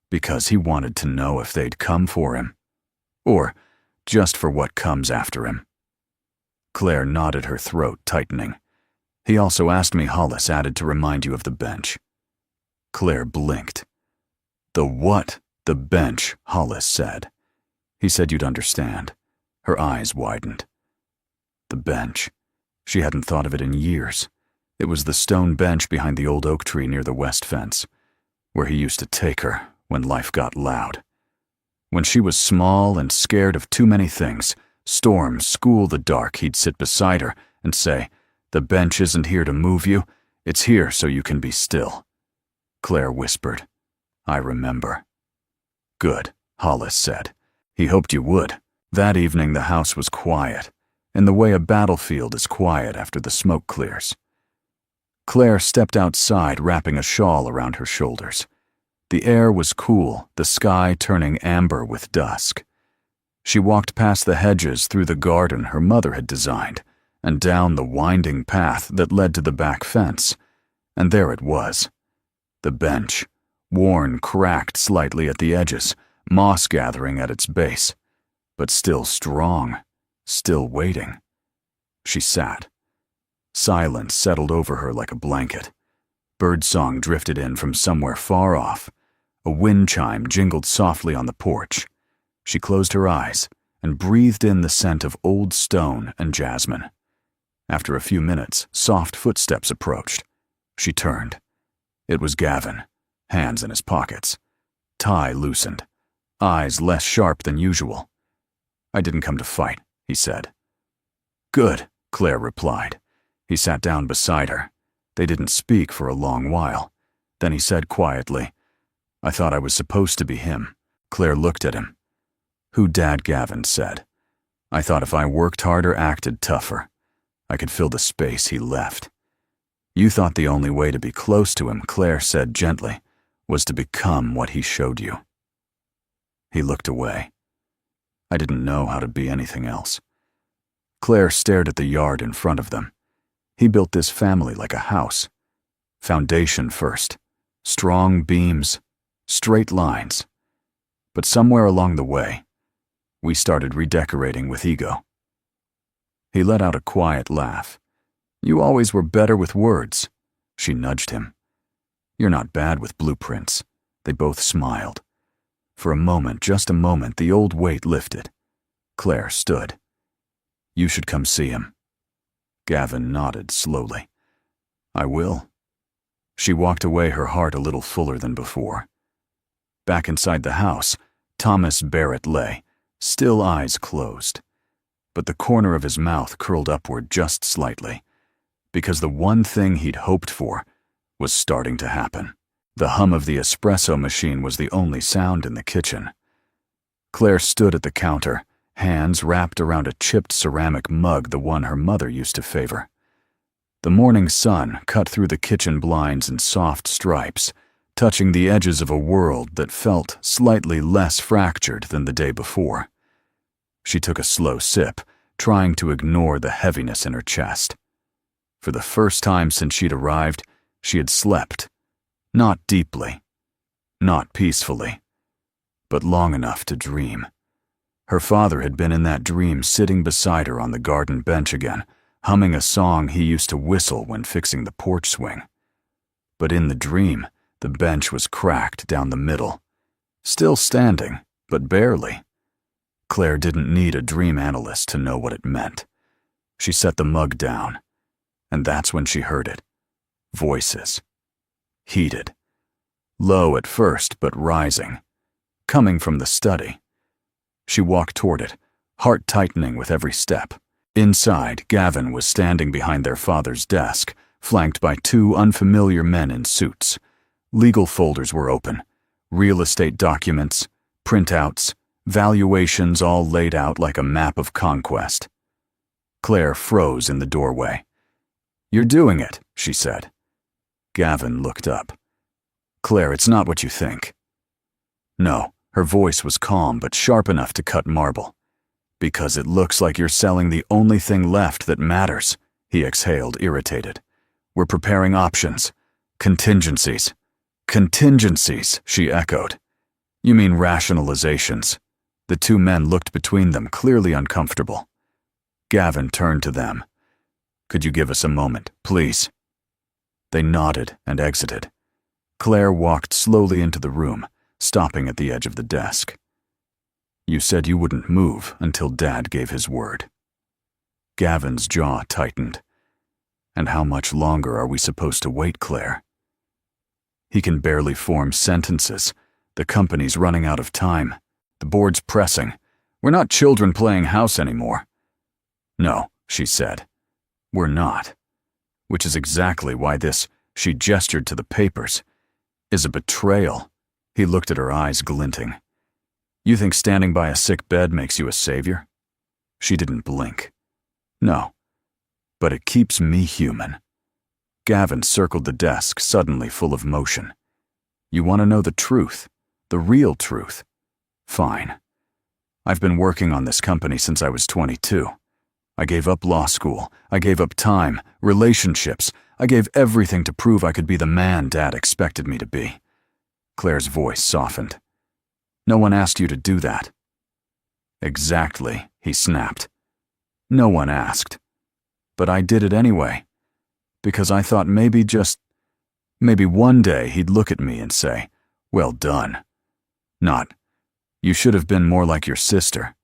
"Because he wanted to know if they'd come for him. Or just for what comes after him." Claire nodded, her throat tightening. "He also asked me," Hollis added, "to remind you of the bench." Claire blinked. "The what?" "The bench," Hollis said. "He said you'd understand." Her eyes widened. The bench. She hadn't thought of it in years. It was the stone bench behind the old oak tree near the west fence, where he used to take her when life got loud. When she was small and scared of too many things, storm, school, the dark, he'd sit beside her and say, "The bench isn't here to move you. It's here so you can be still." Claire whispered, "I remember." "Good," Hollis said. He hoped you would. That evening the house was quiet, in the way a battlefield is quiet after the smoke clears. Claire stepped outside, wrapping a shawl around her shoulders. The air was cool, the sky turning amber with dusk. She walked past the hedges, through the garden her mother had designed, and down the winding path that led to the back fence. And there it was. The bench, worn, cracked slightly at the edges, moss gathering at its base, but still strong, still waiting. She sat. Silence settled over her like a blanket. Birdsong drifted in from somewhere far off. A wind chime jingled softly on the porch. She closed her eyes and breathed in the scent of old stone and jasmine. After a few minutes, soft footsteps approached. She turned. It was Gavin, hands in his pockets. Tie loosened, eyes less sharp than usual. "I didn't come to fight," he said. "Good," Claire replied. He sat down beside her. They didn't speak for a long while. Then he said quietly, "I thought I was supposed to be him." Claire looked at him. "Who Dad?" Gavin said. "I thought if I worked harder, acted tougher, I could fill the space he left." "You thought the only way to be close to him," Claire said gently, "was to become what he showed you." He looked away. "I didn't know how to be anything else." Claire stared at the yard in front of them. He built this family like a house. Foundation first. Strong beams. Straight lines. But somewhere along the way, we started redecorating with ego. He let out a quiet laugh. "You always were better with words." She nudged him. "You're not bad with blueprints." They both smiled. For a moment, just a moment, the old weight lifted. Claire stood. "You should come see him." Gavin nodded slowly. I will. She walked away, her heart a little fuller than before. Back inside the house, Thomas Barrett lay, still eyes closed. But the corner of his mouth curled upward just slightly, because the one thing he'd hoped for was starting to happen. The hum of the espresso machine was the only sound in the kitchen. Claire stood at the counter, hands wrapped around a chipped ceramic mug, the one her mother used to favor. The morning sun cut through the kitchen blinds in soft stripes, touching the edges of a world that felt slightly less fractured than the day before. She took a slow sip, trying to ignore the heaviness in her chest. For the first time since she'd arrived, she had slept. Not deeply, not peacefully, but long enough to dream. Her father had been in that dream, sitting beside her on the garden bench again, humming a song he used to whistle when fixing the porch swing. But in the dream, the bench was cracked down the middle. Still standing, but barely. Claire didn't need a dream analyst to know what it meant. She set the mug down, and that's when she heard it. Voices. Heated. Low at first, but rising. Coming from the study. She walked toward it, heart tightening with every step. Inside, Gavin was standing behind their father's desk, flanked by two unfamiliar men in suits. Legal folders were open. Real estate documents, printouts, valuations all laid out like a map of conquest. Claire froze in the doorway. "You're doing it," she said. Gavin looked up. "Claire, it's not what you think." No, her voice was calm but sharp enough to cut marble. "Because it looks like you're selling the only thing left that matters," he exhaled, irritated. "We're preparing options. Contingencies." "Contingencies," she echoed. "You mean rationalizations." The two men looked between them, clearly uncomfortable. Gavin turned to them. "Could you give us a moment, please?" They nodded and exited. Claire walked slowly into the room, stopping at the edge of the desk. "You said you wouldn't move until Dad gave his word." Gavin's jaw tightened. "And how much longer are we supposed to wait, Claire?" He can barely form sentences. The company's running out of time. The board's pressing. We're not children playing house anymore. "No," she said. "We're not." Which is exactly why this, she gestured to the papers, is a betrayal. He looked at her, eyes glinting. "You think standing by a sick bed makes you a savior?" She didn't blink. "No, but it keeps me human." Gavin circled the desk, suddenly full of motion. "You want to know the truth, the real truth? Fine. I've been working on this company since I was 22. I gave up law school. I gave up time, relationships. I gave everything to prove I could be the man Dad expected me to be." Claire's voice softened. "No one asked you to do that." "Exactly," he snapped. "No one asked. But I did it anyway. Because I thought maybe one day he'd look at me and say, 'Well done.' Not, 'You should have been more like your sister.'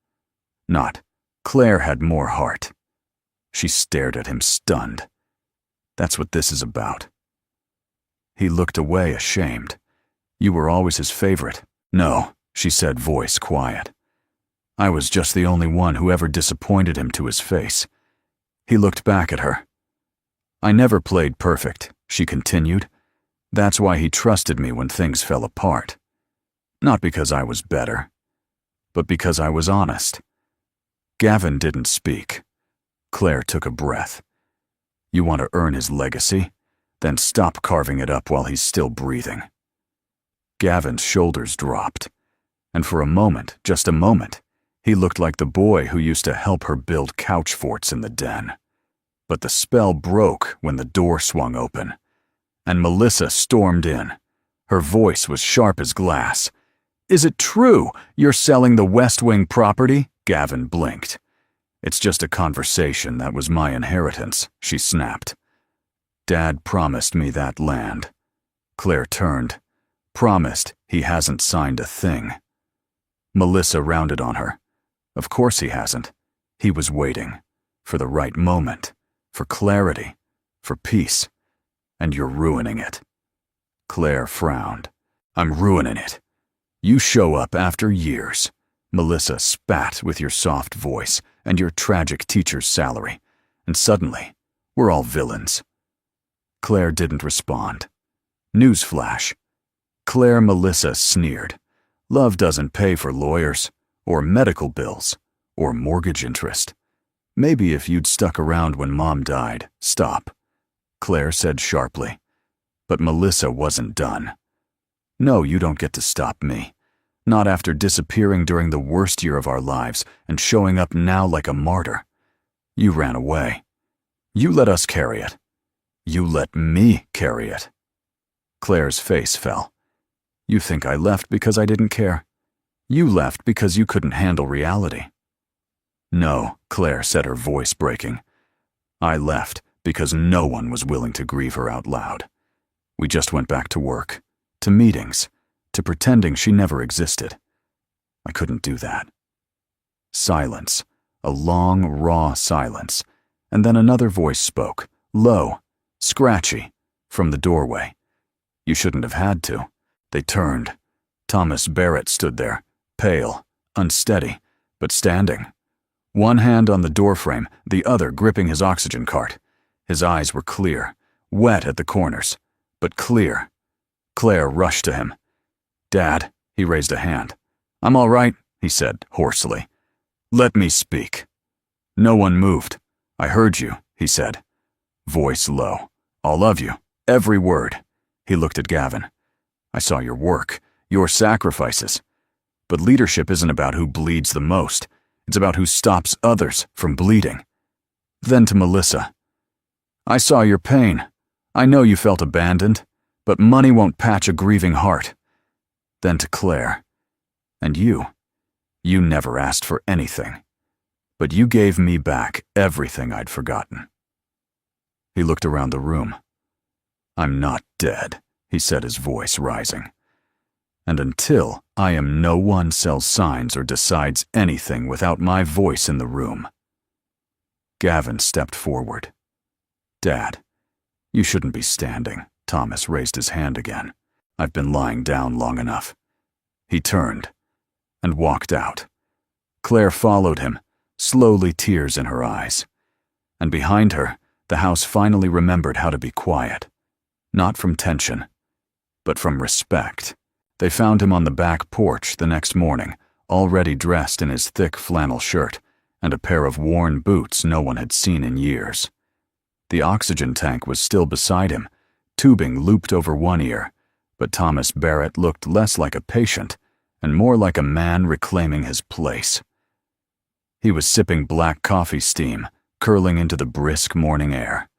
Not, 'Claire had more heart.'" She stared at him, stunned. "That's what this is about." He looked away, ashamed. "You were always his favorite." "No," she said, voice quiet. "I was just the only one who ever disappointed him to his face." He looked back at her. "I never played perfect," she continued. "That's why he trusted me when things fell apart. Not because I was better, but because I was honest." Gavin didn't speak. Claire took a breath. "You want to earn his legacy? Then stop carving it up while he's still breathing." Gavin's shoulders dropped, and for a moment, just a moment, he looked like the boy who used to help her build couch forts in the den. But the spell broke when the door swung open, and Melissa stormed in. Her voice was sharp as glass. "Is it true you're selling the West Wing property?" Gavin blinked. "It's just a conversation. That was my inheritance," she snapped. "Dad promised me that land." Claire turned. "Promised he hasn't signed a thing." Melissa rounded on her. "Of course he hasn't. He was waiting. For the right moment. for clarity, for peace, and you're ruining it." Claire frowned. "I'm ruining it. You show up after years." Melissa spat with your soft voice and your tragic teacher's salary, and suddenly, we're all villains. Claire didn't respond. Newsflash. Claire Melissa sneered. Love doesn't pay for lawyers, or medical bills, or mortgage interest. Maybe if you'd stuck around when Mom died, stop, Claire said sharply. But Melissa wasn't done. "No, you don't get to stop me. Not after disappearing during the worst year of our lives and showing up now like a martyr. You ran away. You let us carry it. You let me carry it." Claire's face fell. "You think I left because I didn't care? You left because you couldn't handle reality." "No," Claire said, her voice breaking. "I left because no one was willing to grieve her out loud. We just went back to work, to meetings, to pretending she never existed. I couldn't do that." Silence, a long, raw silence, and then another voice spoke, low, scratchy, from the doorway. "You shouldn't have had to." They turned. Thomas Barrett stood there, pale, unsteady, but standing. One hand on the doorframe, the other gripping his oxygen cart. His eyes were clear, wet at the corners, but clear. Claire rushed to him. "Dad," he raised a hand. "I'm all right," he said hoarsely. "Let me speak." No one moved. "I heard you," he said. Voice low. "All of you. Every word." He looked at Gavin. "I saw your work, your sacrifices. But leadership isn't about who bleeds the most. It's about who stops others from bleeding." Then to Melissa. "I saw your pain. I know you felt abandoned, but money won't patch a grieving heart." Then to Claire. "And you never asked for anything, but you gave me back everything I'd forgotten." He looked around the room. "I'm not dead," he said, his voice rising. "And until I am no one sells signs or decides anything without my voice in the room." Gavin stepped forward. "Dad, you shouldn't be standing." Thomas raised his hand again. "I've been lying down long enough." He turned and walked out. Claire followed him, slowly, tears in her eyes. And behind her, the house finally remembered how to be quiet. Not from tension, but from respect. They found him on the back porch the next morning, already dressed in his thick flannel shirt and a pair of worn boots no one had seen in years. The oxygen tank was still beside him, tubing looped over one ear, but Thomas Barrett looked less like a patient and more like a man reclaiming his place. He was sipping black coffee steam, curling into the brisk morning air.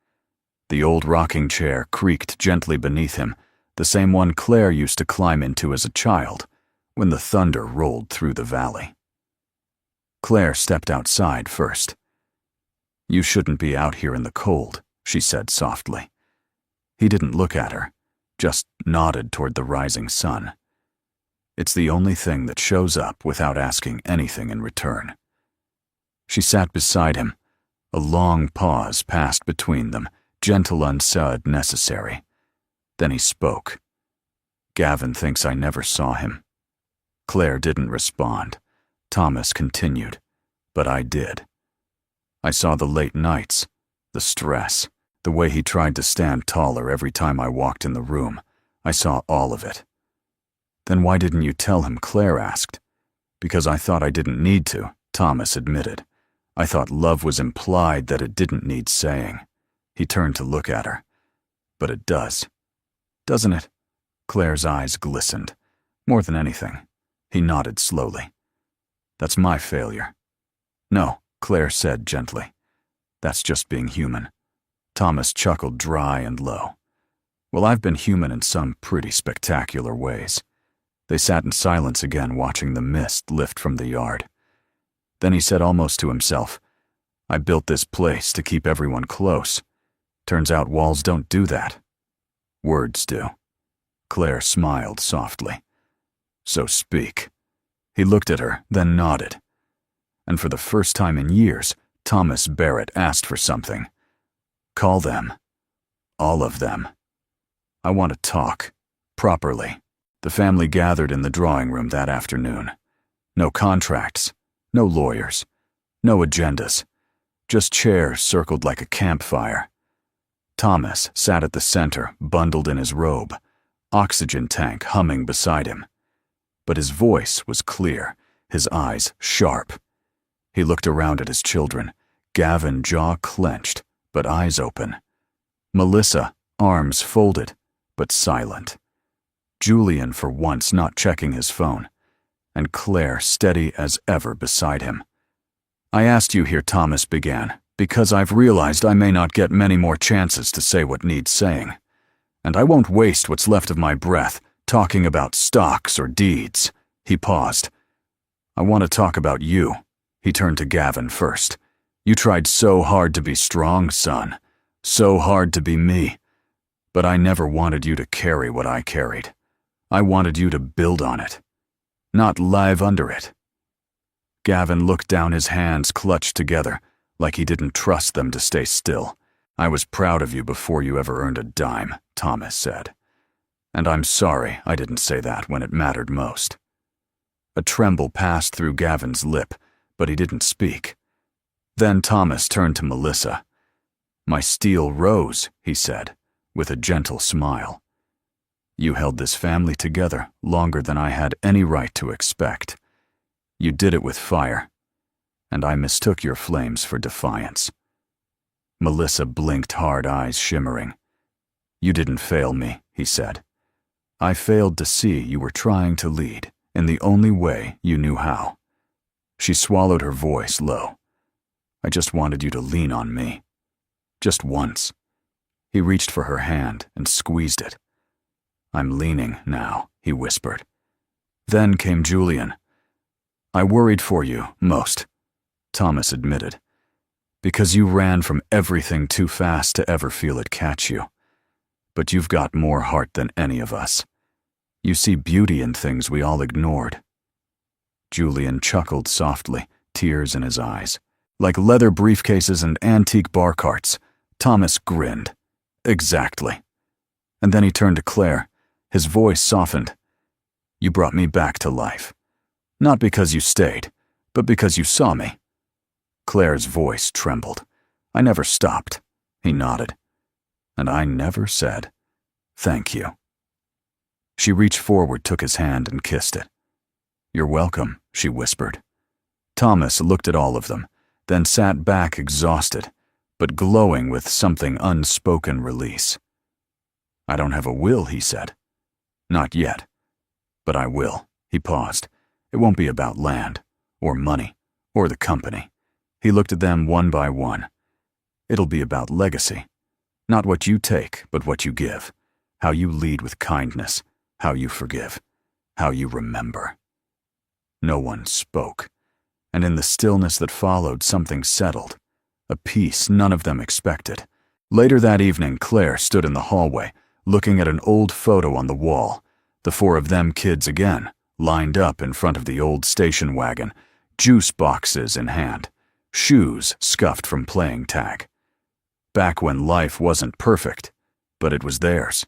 The old rocking chair creaked gently beneath him, the same one Claire used to climb into as a child, when the thunder rolled through the valley. Claire stepped outside first. "You shouldn't be out here in the cold," she said softly. He didn't look at her, just nodded toward the rising sun. It's the only thing that shows up without asking anything in return. She sat beside him. A long pause passed between them, gentle unsaid necessary. Then he spoke. "Gavin thinks I never saw him." Claire didn't respond. Thomas continued, "But I did. I saw the late nights, the stress, the way he tried to stand taller every time I walked in the room. I saw all of it." "Then why didn't you tell him?" Claire asked. "Because I thought I didn't need to," Thomas admitted. "I thought love was implied, that it didn't need saying." He turned to look at her. "But it does. Doesn't it?" Claire's eyes glistened. "More than anything." He nodded slowly. "That's my failure." "No," Claire said gently. "That's just being human." Thomas chuckled dry and low. "Well, I've been human in some pretty spectacular ways." They sat in silence again, watching the mist lift from the yard. Then he said almost to himself, "I built this place to keep everyone close. Turns out walls don't do that. Words do." Claire smiled softly. "So speak." He looked at her, then nodded. And for the first time in years, Thomas Barrett asked for something. Call them. All of them. I want to talk. Properly. The family gathered in the drawing room that afternoon. No contracts. No lawyers. No agendas. Just chairs circled like a campfire. Thomas sat at the center, bundled in his robe, oxygen tank humming beside him. But his voice was clear, his eyes sharp. He looked around at his children, Gavin jaw clenched, but eyes open. Melissa, arms folded, but silent. Julian for once not checking his phone, and Claire steady as ever beside him. I asked you here, Thomas began, because I've realized I may not get many more chances to say what needs saying. And I won't waste what's left of my breath talking about stocks or deeds. He paused. I want to talk about you. He turned to Gavin first. You tried so hard to be strong, son. So hard to be me. But I never wanted you to carry what I carried. I wanted you to build on it, not live under it. Gavin looked down, his hands clutched together, like he didn't trust them to stay still. I was proud of you before you ever earned a dime, Thomas said. And I'm sorry I didn't say that when it mattered most. A tremble passed through Gavin's lip, but he didn't speak. Then Thomas turned to Melissa. My steel rose, he said, with a gentle smile. You held this family together longer than I had any right to expect. You did it with fire, and I mistook your flames for defiance. Melissa blinked, hard eyes shimmering. You didn't fail me, he said. I failed to see you were trying to lead in the only way you knew how. She swallowed, her voice low. I just wanted you to lean on me. Just once. He reached for her hand and squeezed it. I'm leaning now, he whispered. Then came Julian. I worried for you, most, Thomas admitted, because you ran from everything too fast to ever feel it catch you. But you've got more heart than any of us. You see beauty in things we all ignored. Julian chuckled softly, tears in his eyes. Like leather briefcases and antique bar carts, Thomas grinned. Exactly. And then he turned to Claire. His voice softened. You brought me back to life. Not because you stayed, but because you saw me. Claire's voice trembled. I never stopped. He nodded. And I never said, thank you. She reached forward, took his hand, and kissed it. You're welcome, she whispered. Thomas looked at all of them, then sat back exhausted, but glowing with something unspoken release. I don't have a will, he said. Not yet. But I will. He paused. It won't be about land, or money, or the company. He looked at them one by one. It'll be about legacy. Not what you take, but what you give. How you lead with kindness. How you forgive. How you remember. No one spoke. And in the stillness that followed, something settled. A peace none of them expected. Later that evening, Claire stood in the hallway, looking at an old photo on the wall. The four of them kids again, lined up in front of the old station wagon, juice boxes in hand, shoes scuffed from playing tag. Back when life wasn't perfect, but it was theirs.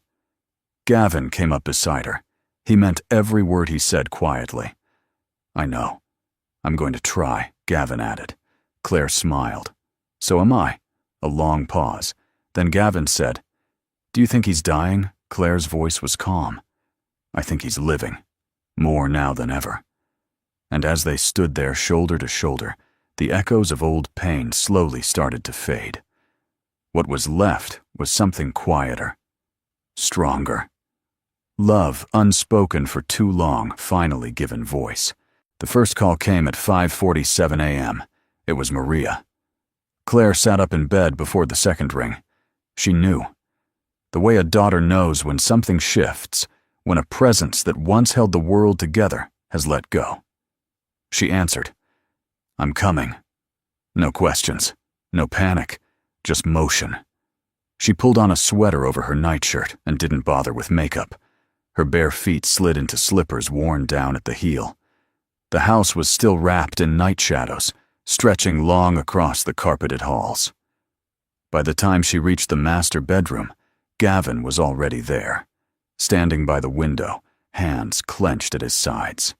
Gavin came up beside her. He meant every word he said quietly. I know. I'm going to try, Gavin added. Claire smiled. So am I. A long pause. Then Gavin said, Do you think he's dying? Claire's voice was calm. I think he's living. More now than ever. And as they stood there shoulder to shoulder, the echoes of old pain slowly started to fade. What was left was something quieter. Stronger. Love, unspoken for too long, finally given voice. The first call came at 5:47 a.m. It was Maria. Claire sat up in bed before the second ring. She knew. The way a daughter knows when something shifts, when a presence that once held the world together has let go. She answered. I'm coming. No questions. No panic. Just motion. She pulled on a sweater over her nightshirt and didn't bother with makeup. Her bare feet slid into slippers worn down at the heel. The house was still wrapped in night shadows, stretching long across the carpeted halls. By the time she reached the master bedroom, Gavin was already there, standing by the window, hands clenched at his sides.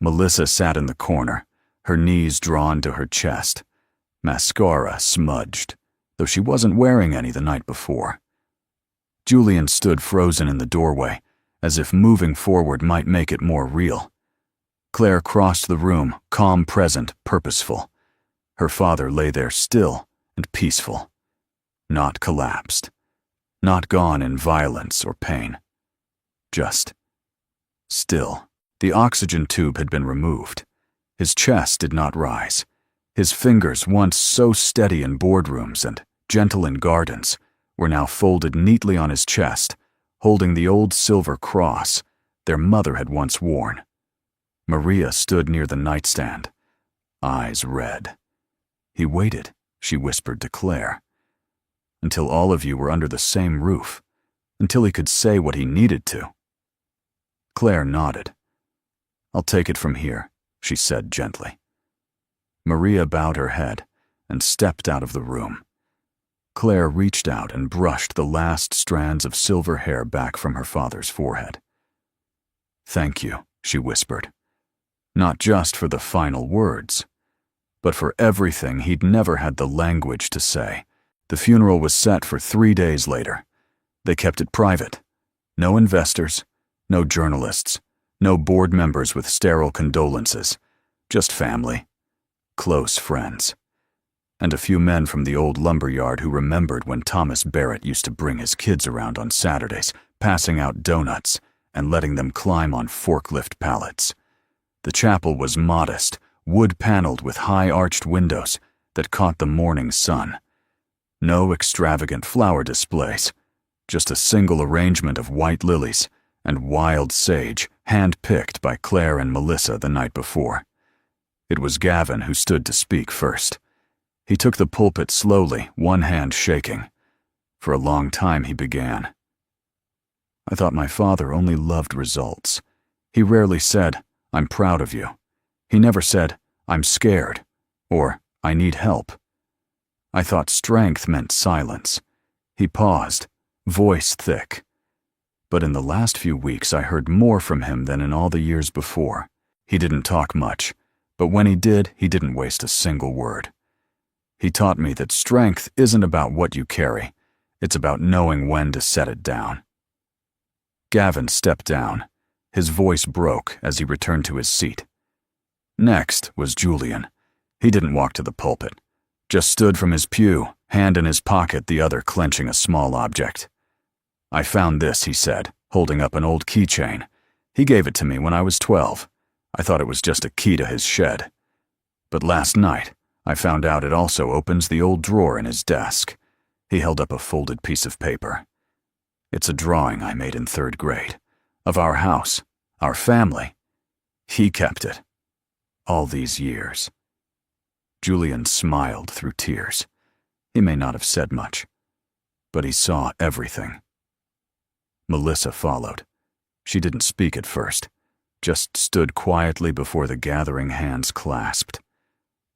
Melissa sat in the corner, her knees drawn to her chest, mascara smudged, though she wasn't wearing any the night before. Julian stood frozen in the doorway, as if moving forward might make it more real. Claire crossed the room, calm, present, purposeful. Her father lay there still and peaceful, not collapsed, not gone in violence or pain. Just still. The oxygen tube had been removed. His chest did not rise. His fingers, once so steady in boardrooms and gentle in gardens, were now folded neatly on his chest, holding the old silver cross their mother had once worn. Maria stood near the nightstand, eyes red. He waited, she whispered to Claire, until all of you were under the same roof, until he could say what he needed to. Claire nodded. "I'll take it from here," she said gently. Maria bowed her head and stepped out of the room. Claire reached out and brushed the last strands of silver hair back from her father's forehead. "Thank you," she whispered. Not just for the final words, but for everything he'd never had the language to say. The funeral was set for 3 days later. They kept it private. No investors, no journalists, no board members with sterile condolences, just family, close friends, and a few men from the old lumberyard who remembered when Thomas Barrett used to bring his kids around on Saturdays, passing out donuts and letting them climb on forklift pallets. The chapel was modest, wood-paneled with high-arched windows that caught the morning sun. No extravagant flower displays, just a single arrangement of white lilies and wild sage hand-picked by Claire and Melissa the night before. It was Gavin who stood to speak first. He took the pulpit slowly, one hand shaking. For a long time he began. "I thought my father only loved results. He rarely said, 'I'm proud of you.' He never said, 'I'm scared,' or 'I need help.' I thought strength meant silence." He paused, voice thick. But in the last few weeks I heard more from him than in all the years before. He didn't talk much, but when he did, he didn't waste a single word. He taught me that strength isn't about what you carry, it's about knowing when to set it down. Gavin stepped down. His voice broke as he returned to his seat. Next was Julian. He didn't walk to the pulpit, just stood from his pew, hand in his pocket, the other clenching a small object. "I found this," he said, holding up an old keychain. "He gave it to me when I was 12. I thought it was just a key to his shed. But last night, I found out it also opens the old drawer in his desk." He held up a folded piece of paper. "It's a drawing I made in 3rd grade, of our house, our family. He kept it. All these years." Julian smiled through tears. He may not have said much, but he saw everything. Melissa followed. She didn't speak at first, just stood quietly before the gathering hands clasped.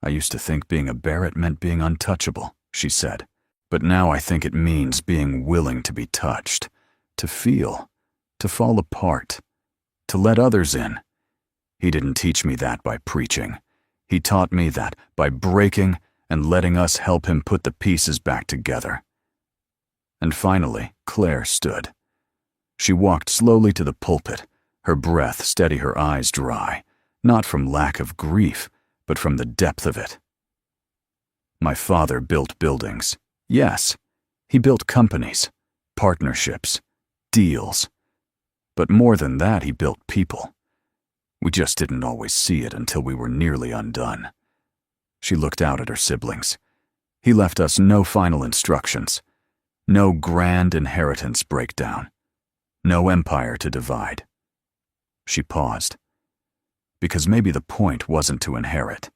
"I used to think being a Barrett meant being untouchable," she said. "But now I think it means being willing to be touched, to feel, to fall apart, to let others in. He didn't teach me that by preaching. He taught me that by breaking and letting us help him put the pieces back together." And finally, Claire stood. She walked slowly to the pulpit, her breath steady, her eyes dry, not from lack of grief, but from the depth of it. "My father built buildings. Yes, he built companies, partnerships, deals. But more than that, he built people. We just didn't always see it until we were nearly undone." She looked out at her siblings. "He left us no final instructions, no grand inheritance breakdown, no empire to divide." She paused. Because maybe the point wasn't to inherit.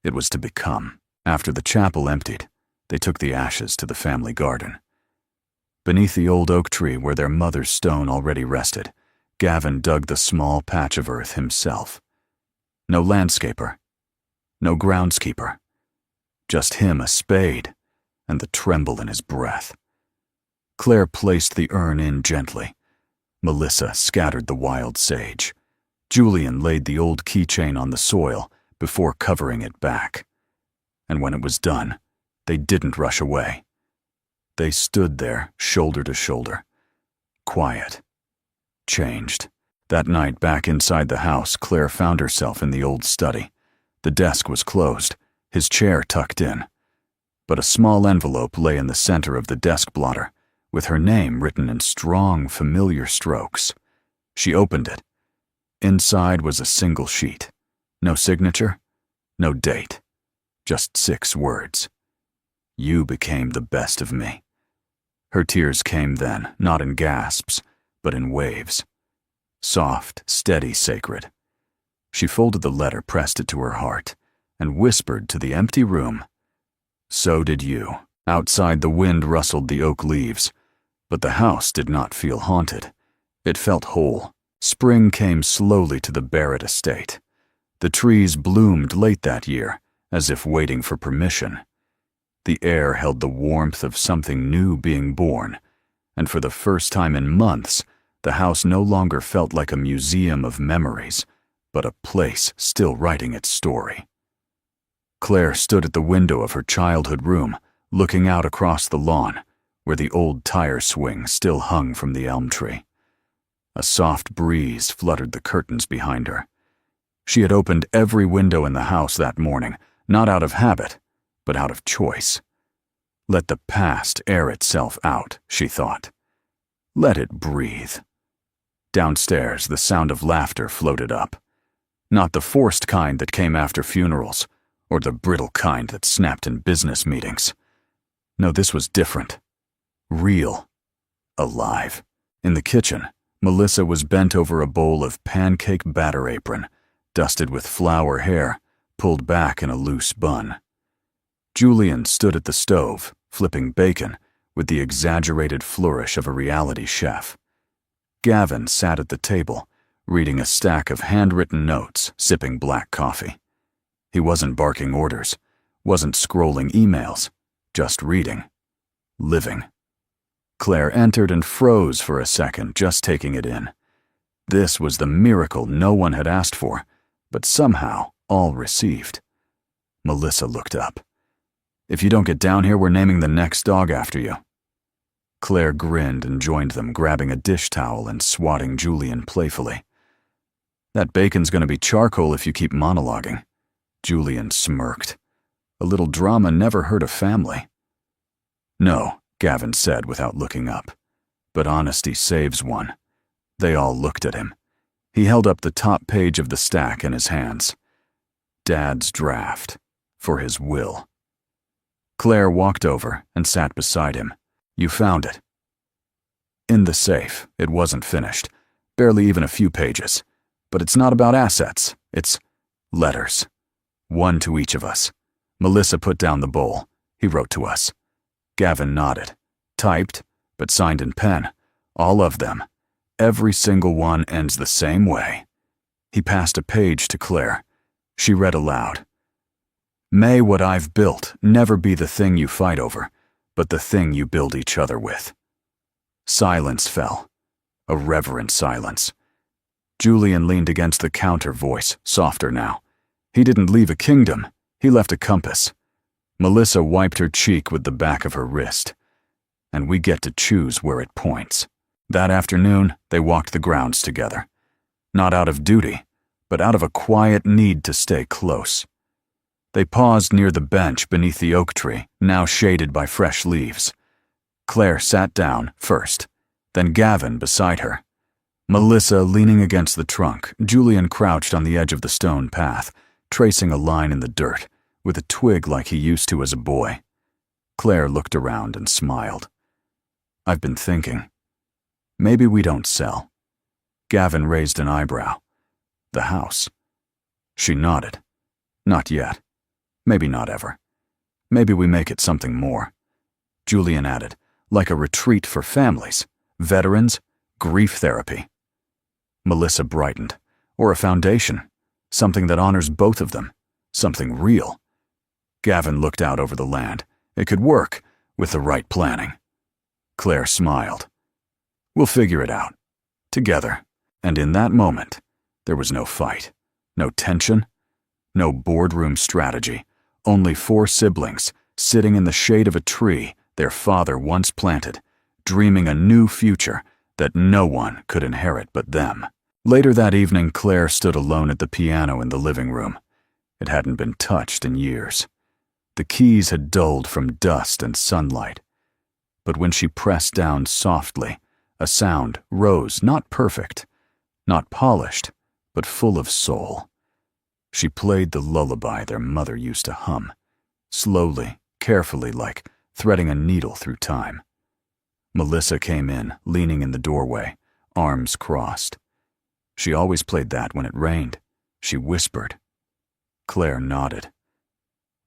It was to become. After the chapel emptied, they took the ashes to the family garden. Beneath the old oak tree where their mother's stone already rested, Gavin dug the small patch of earth himself. No landscaper, no groundskeeper, just him, a spade, and the tremble in his breath. Claire placed the urn in gently. Melissa scattered the wild sage. Julian laid the old keychain on the soil before covering it back. And when it was done, they didn't rush away. They stood there, shoulder to shoulder. Quiet. Changed. That night, back inside the house, Claire found herself in the old study. The desk was closed, his chair tucked in. But a small envelope lay in the center of the desk blotter, with her name written in strong, familiar strokes. She opened it. Inside was a single sheet. No signature, no date. Just 6 words. You became the best of me. Her tears came then, not in gasps, but in waves. Soft, steady, sacred. She folded the letter, pressed it to her heart, and whispered to the empty room. So did you. Outside, the wind rustled the oak leaves, but the house did not feel haunted. It felt whole. Spring came slowly to the Barrett estate. The trees bloomed late that year, as if waiting for permission. The air held the warmth of something new being born, and for the first time in months, the house no longer felt like a museum of memories, but a place still writing its story. Claire stood at the window of her childhood room, looking out across the lawn, where the old tire swing still hung from the elm tree. A soft breeze fluttered the curtains behind her. She had opened every window in the house that morning, not out of habit, but out of choice. Let the past air itself out, she thought. Let it breathe. Downstairs, the sound of laughter floated up. Not the forced kind that came after funerals, or the brittle kind that snapped in business meetings. No, this was different. Real. Alive. In the kitchen, Melissa was bent over a bowl of pancake batter apron, dusted with flour hair, pulled back in a loose bun. Julian stood at the stove, flipping bacon, with the exaggerated flourish of a reality chef. Gavin sat at the table, reading a stack of handwritten notes, sipping black coffee. He wasn't barking orders, wasn't scrolling emails, just reading. Living. Claire entered and froze for a second, just taking it in. This was the miracle no one had asked for, but somehow all received. Melissa looked up. If you don't get down here, we're naming the next dog after you. Claire grinned and joined them, grabbing a dish towel and swatting Julian playfully. That bacon's gonna be charcoal if you keep monologuing. Julian smirked. A little drama never hurt a family. No, Gavin said without looking up. But honesty saves one. They all looked at him. He held up the top page of the stack in his hands. Dad's draft. For his will. Claire walked over and sat beside him. You found it. In the safe. It wasn't finished. Barely even a few pages. But it's not about assets. It's letters. One to each of us. Melissa put down the bowl. He wrote to us. Gavin nodded. Typed, but signed in pen. All of them. Every single one ends the same way. He passed a page to Claire. She read aloud. May what I've built never be the thing you fight over, but the thing you build each other with. Silence fell. A reverent silence. Julian leaned against the counter, voice softer now. He didn't leave a kingdom. He left a compass. Melissa wiped her cheek with the back of her wrist. And we get to choose where it points. That afternoon, they walked the grounds together. Not out of duty, but out of a quiet need to stay close. They paused near the bench beneath the oak tree, now shaded by fresh leaves. Claire sat down first, then Gavin beside her. Melissa leaning against the trunk, Julian crouched on the edge of the stone path, tracing a line in the dirt, with a twig like he used to as a boy. Claire looked around and smiled. I've been thinking. Maybe we don't sell. Gavin raised an eyebrow. The house. She nodded. Not yet. Maybe not ever. Maybe we make it something more. Julian added, like a retreat for families, veterans, grief therapy. Melissa brightened. Or a foundation. Something that honors both of them. Something real. Gavin looked out over the land. It could work, With the right planning. Claire smiled. We'll figure it out. Together. And in that moment, there was no fight, no tension, no boardroom strategy, only 4 siblings sitting in the shade of a tree their father once planted, dreaming a new future that no one could inherit but them. Later that evening, Claire stood alone at the piano in the living room. It hadn't been touched in years. The keys had dulled from dust and sunlight. But when she pressed down softly, a sound rose, not perfect, not polished, but full of soul. She played the lullaby their mother used to hum, slowly, carefully, like threading a needle through time. Melissa came in, leaning in the doorway, arms crossed. She always played that when it rained. She whispered. Claire nodded.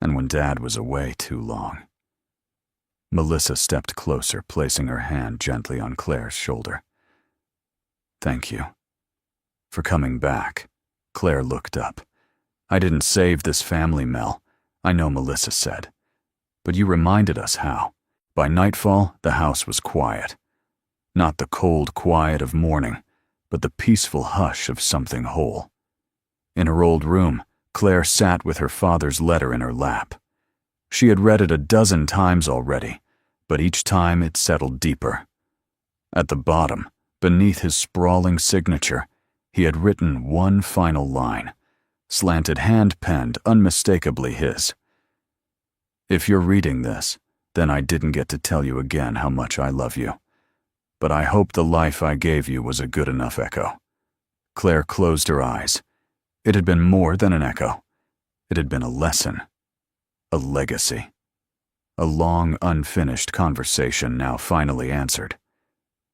And when Dad was away too long. Melissa stepped closer, placing her hand gently on Claire's shoulder. Thank you. For coming back. Claire looked up. I didn't save this family, Mel. I know, Melissa said. But you reminded us how. By nightfall, the house was quiet. Not the cold quiet of morning, but the peaceful hush of something whole. In her old room, Claire sat with her father's letter in her lap. She had read it a dozen times already, but each time it settled deeper. At the bottom, beneath his sprawling signature, he had written one final line, slanted hand-penned, unmistakably his. If you're reading this, then I didn't get to tell you again how much I love you. But I hope the life I gave you was a good enough echo. Claire closed her eyes. It had been more than an echo. It had been a lesson. A legacy. A long, unfinished conversation now finally answered.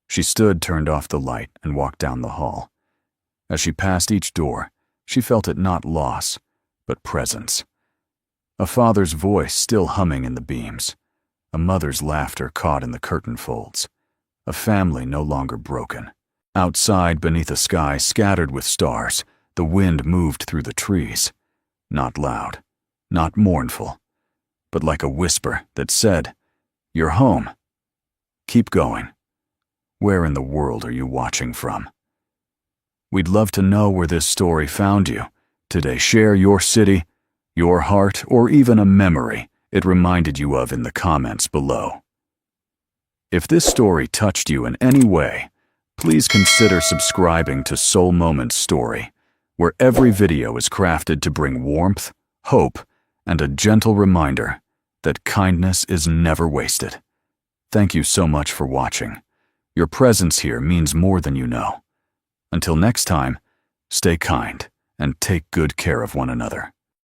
She stood, turned off the light, and walked down the hall. As she passed each door, she felt it not loss, but presence. A father's voice still humming in the beams. A mother's laughter caught in the curtain folds. A family no longer broken. Outside, beneath a sky scattered with stars, the wind moved through the trees. Not loud, not mournful, but like a whisper that said, "You're home. Keep going. Where in the world are you watching from?" We'd love to know where this story found you. Today, share your city, your heart, or even a memory it reminded you of in the comments below. If this story touched you in any way, please consider subscribing to Soul Moments Story, where every video is crafted to bring warmth, hope, and a gentle reminder that kindness is never wasted. Thank you so much for watching. Your presence here means more than you know. Until next time, stay kind and take good care of one another.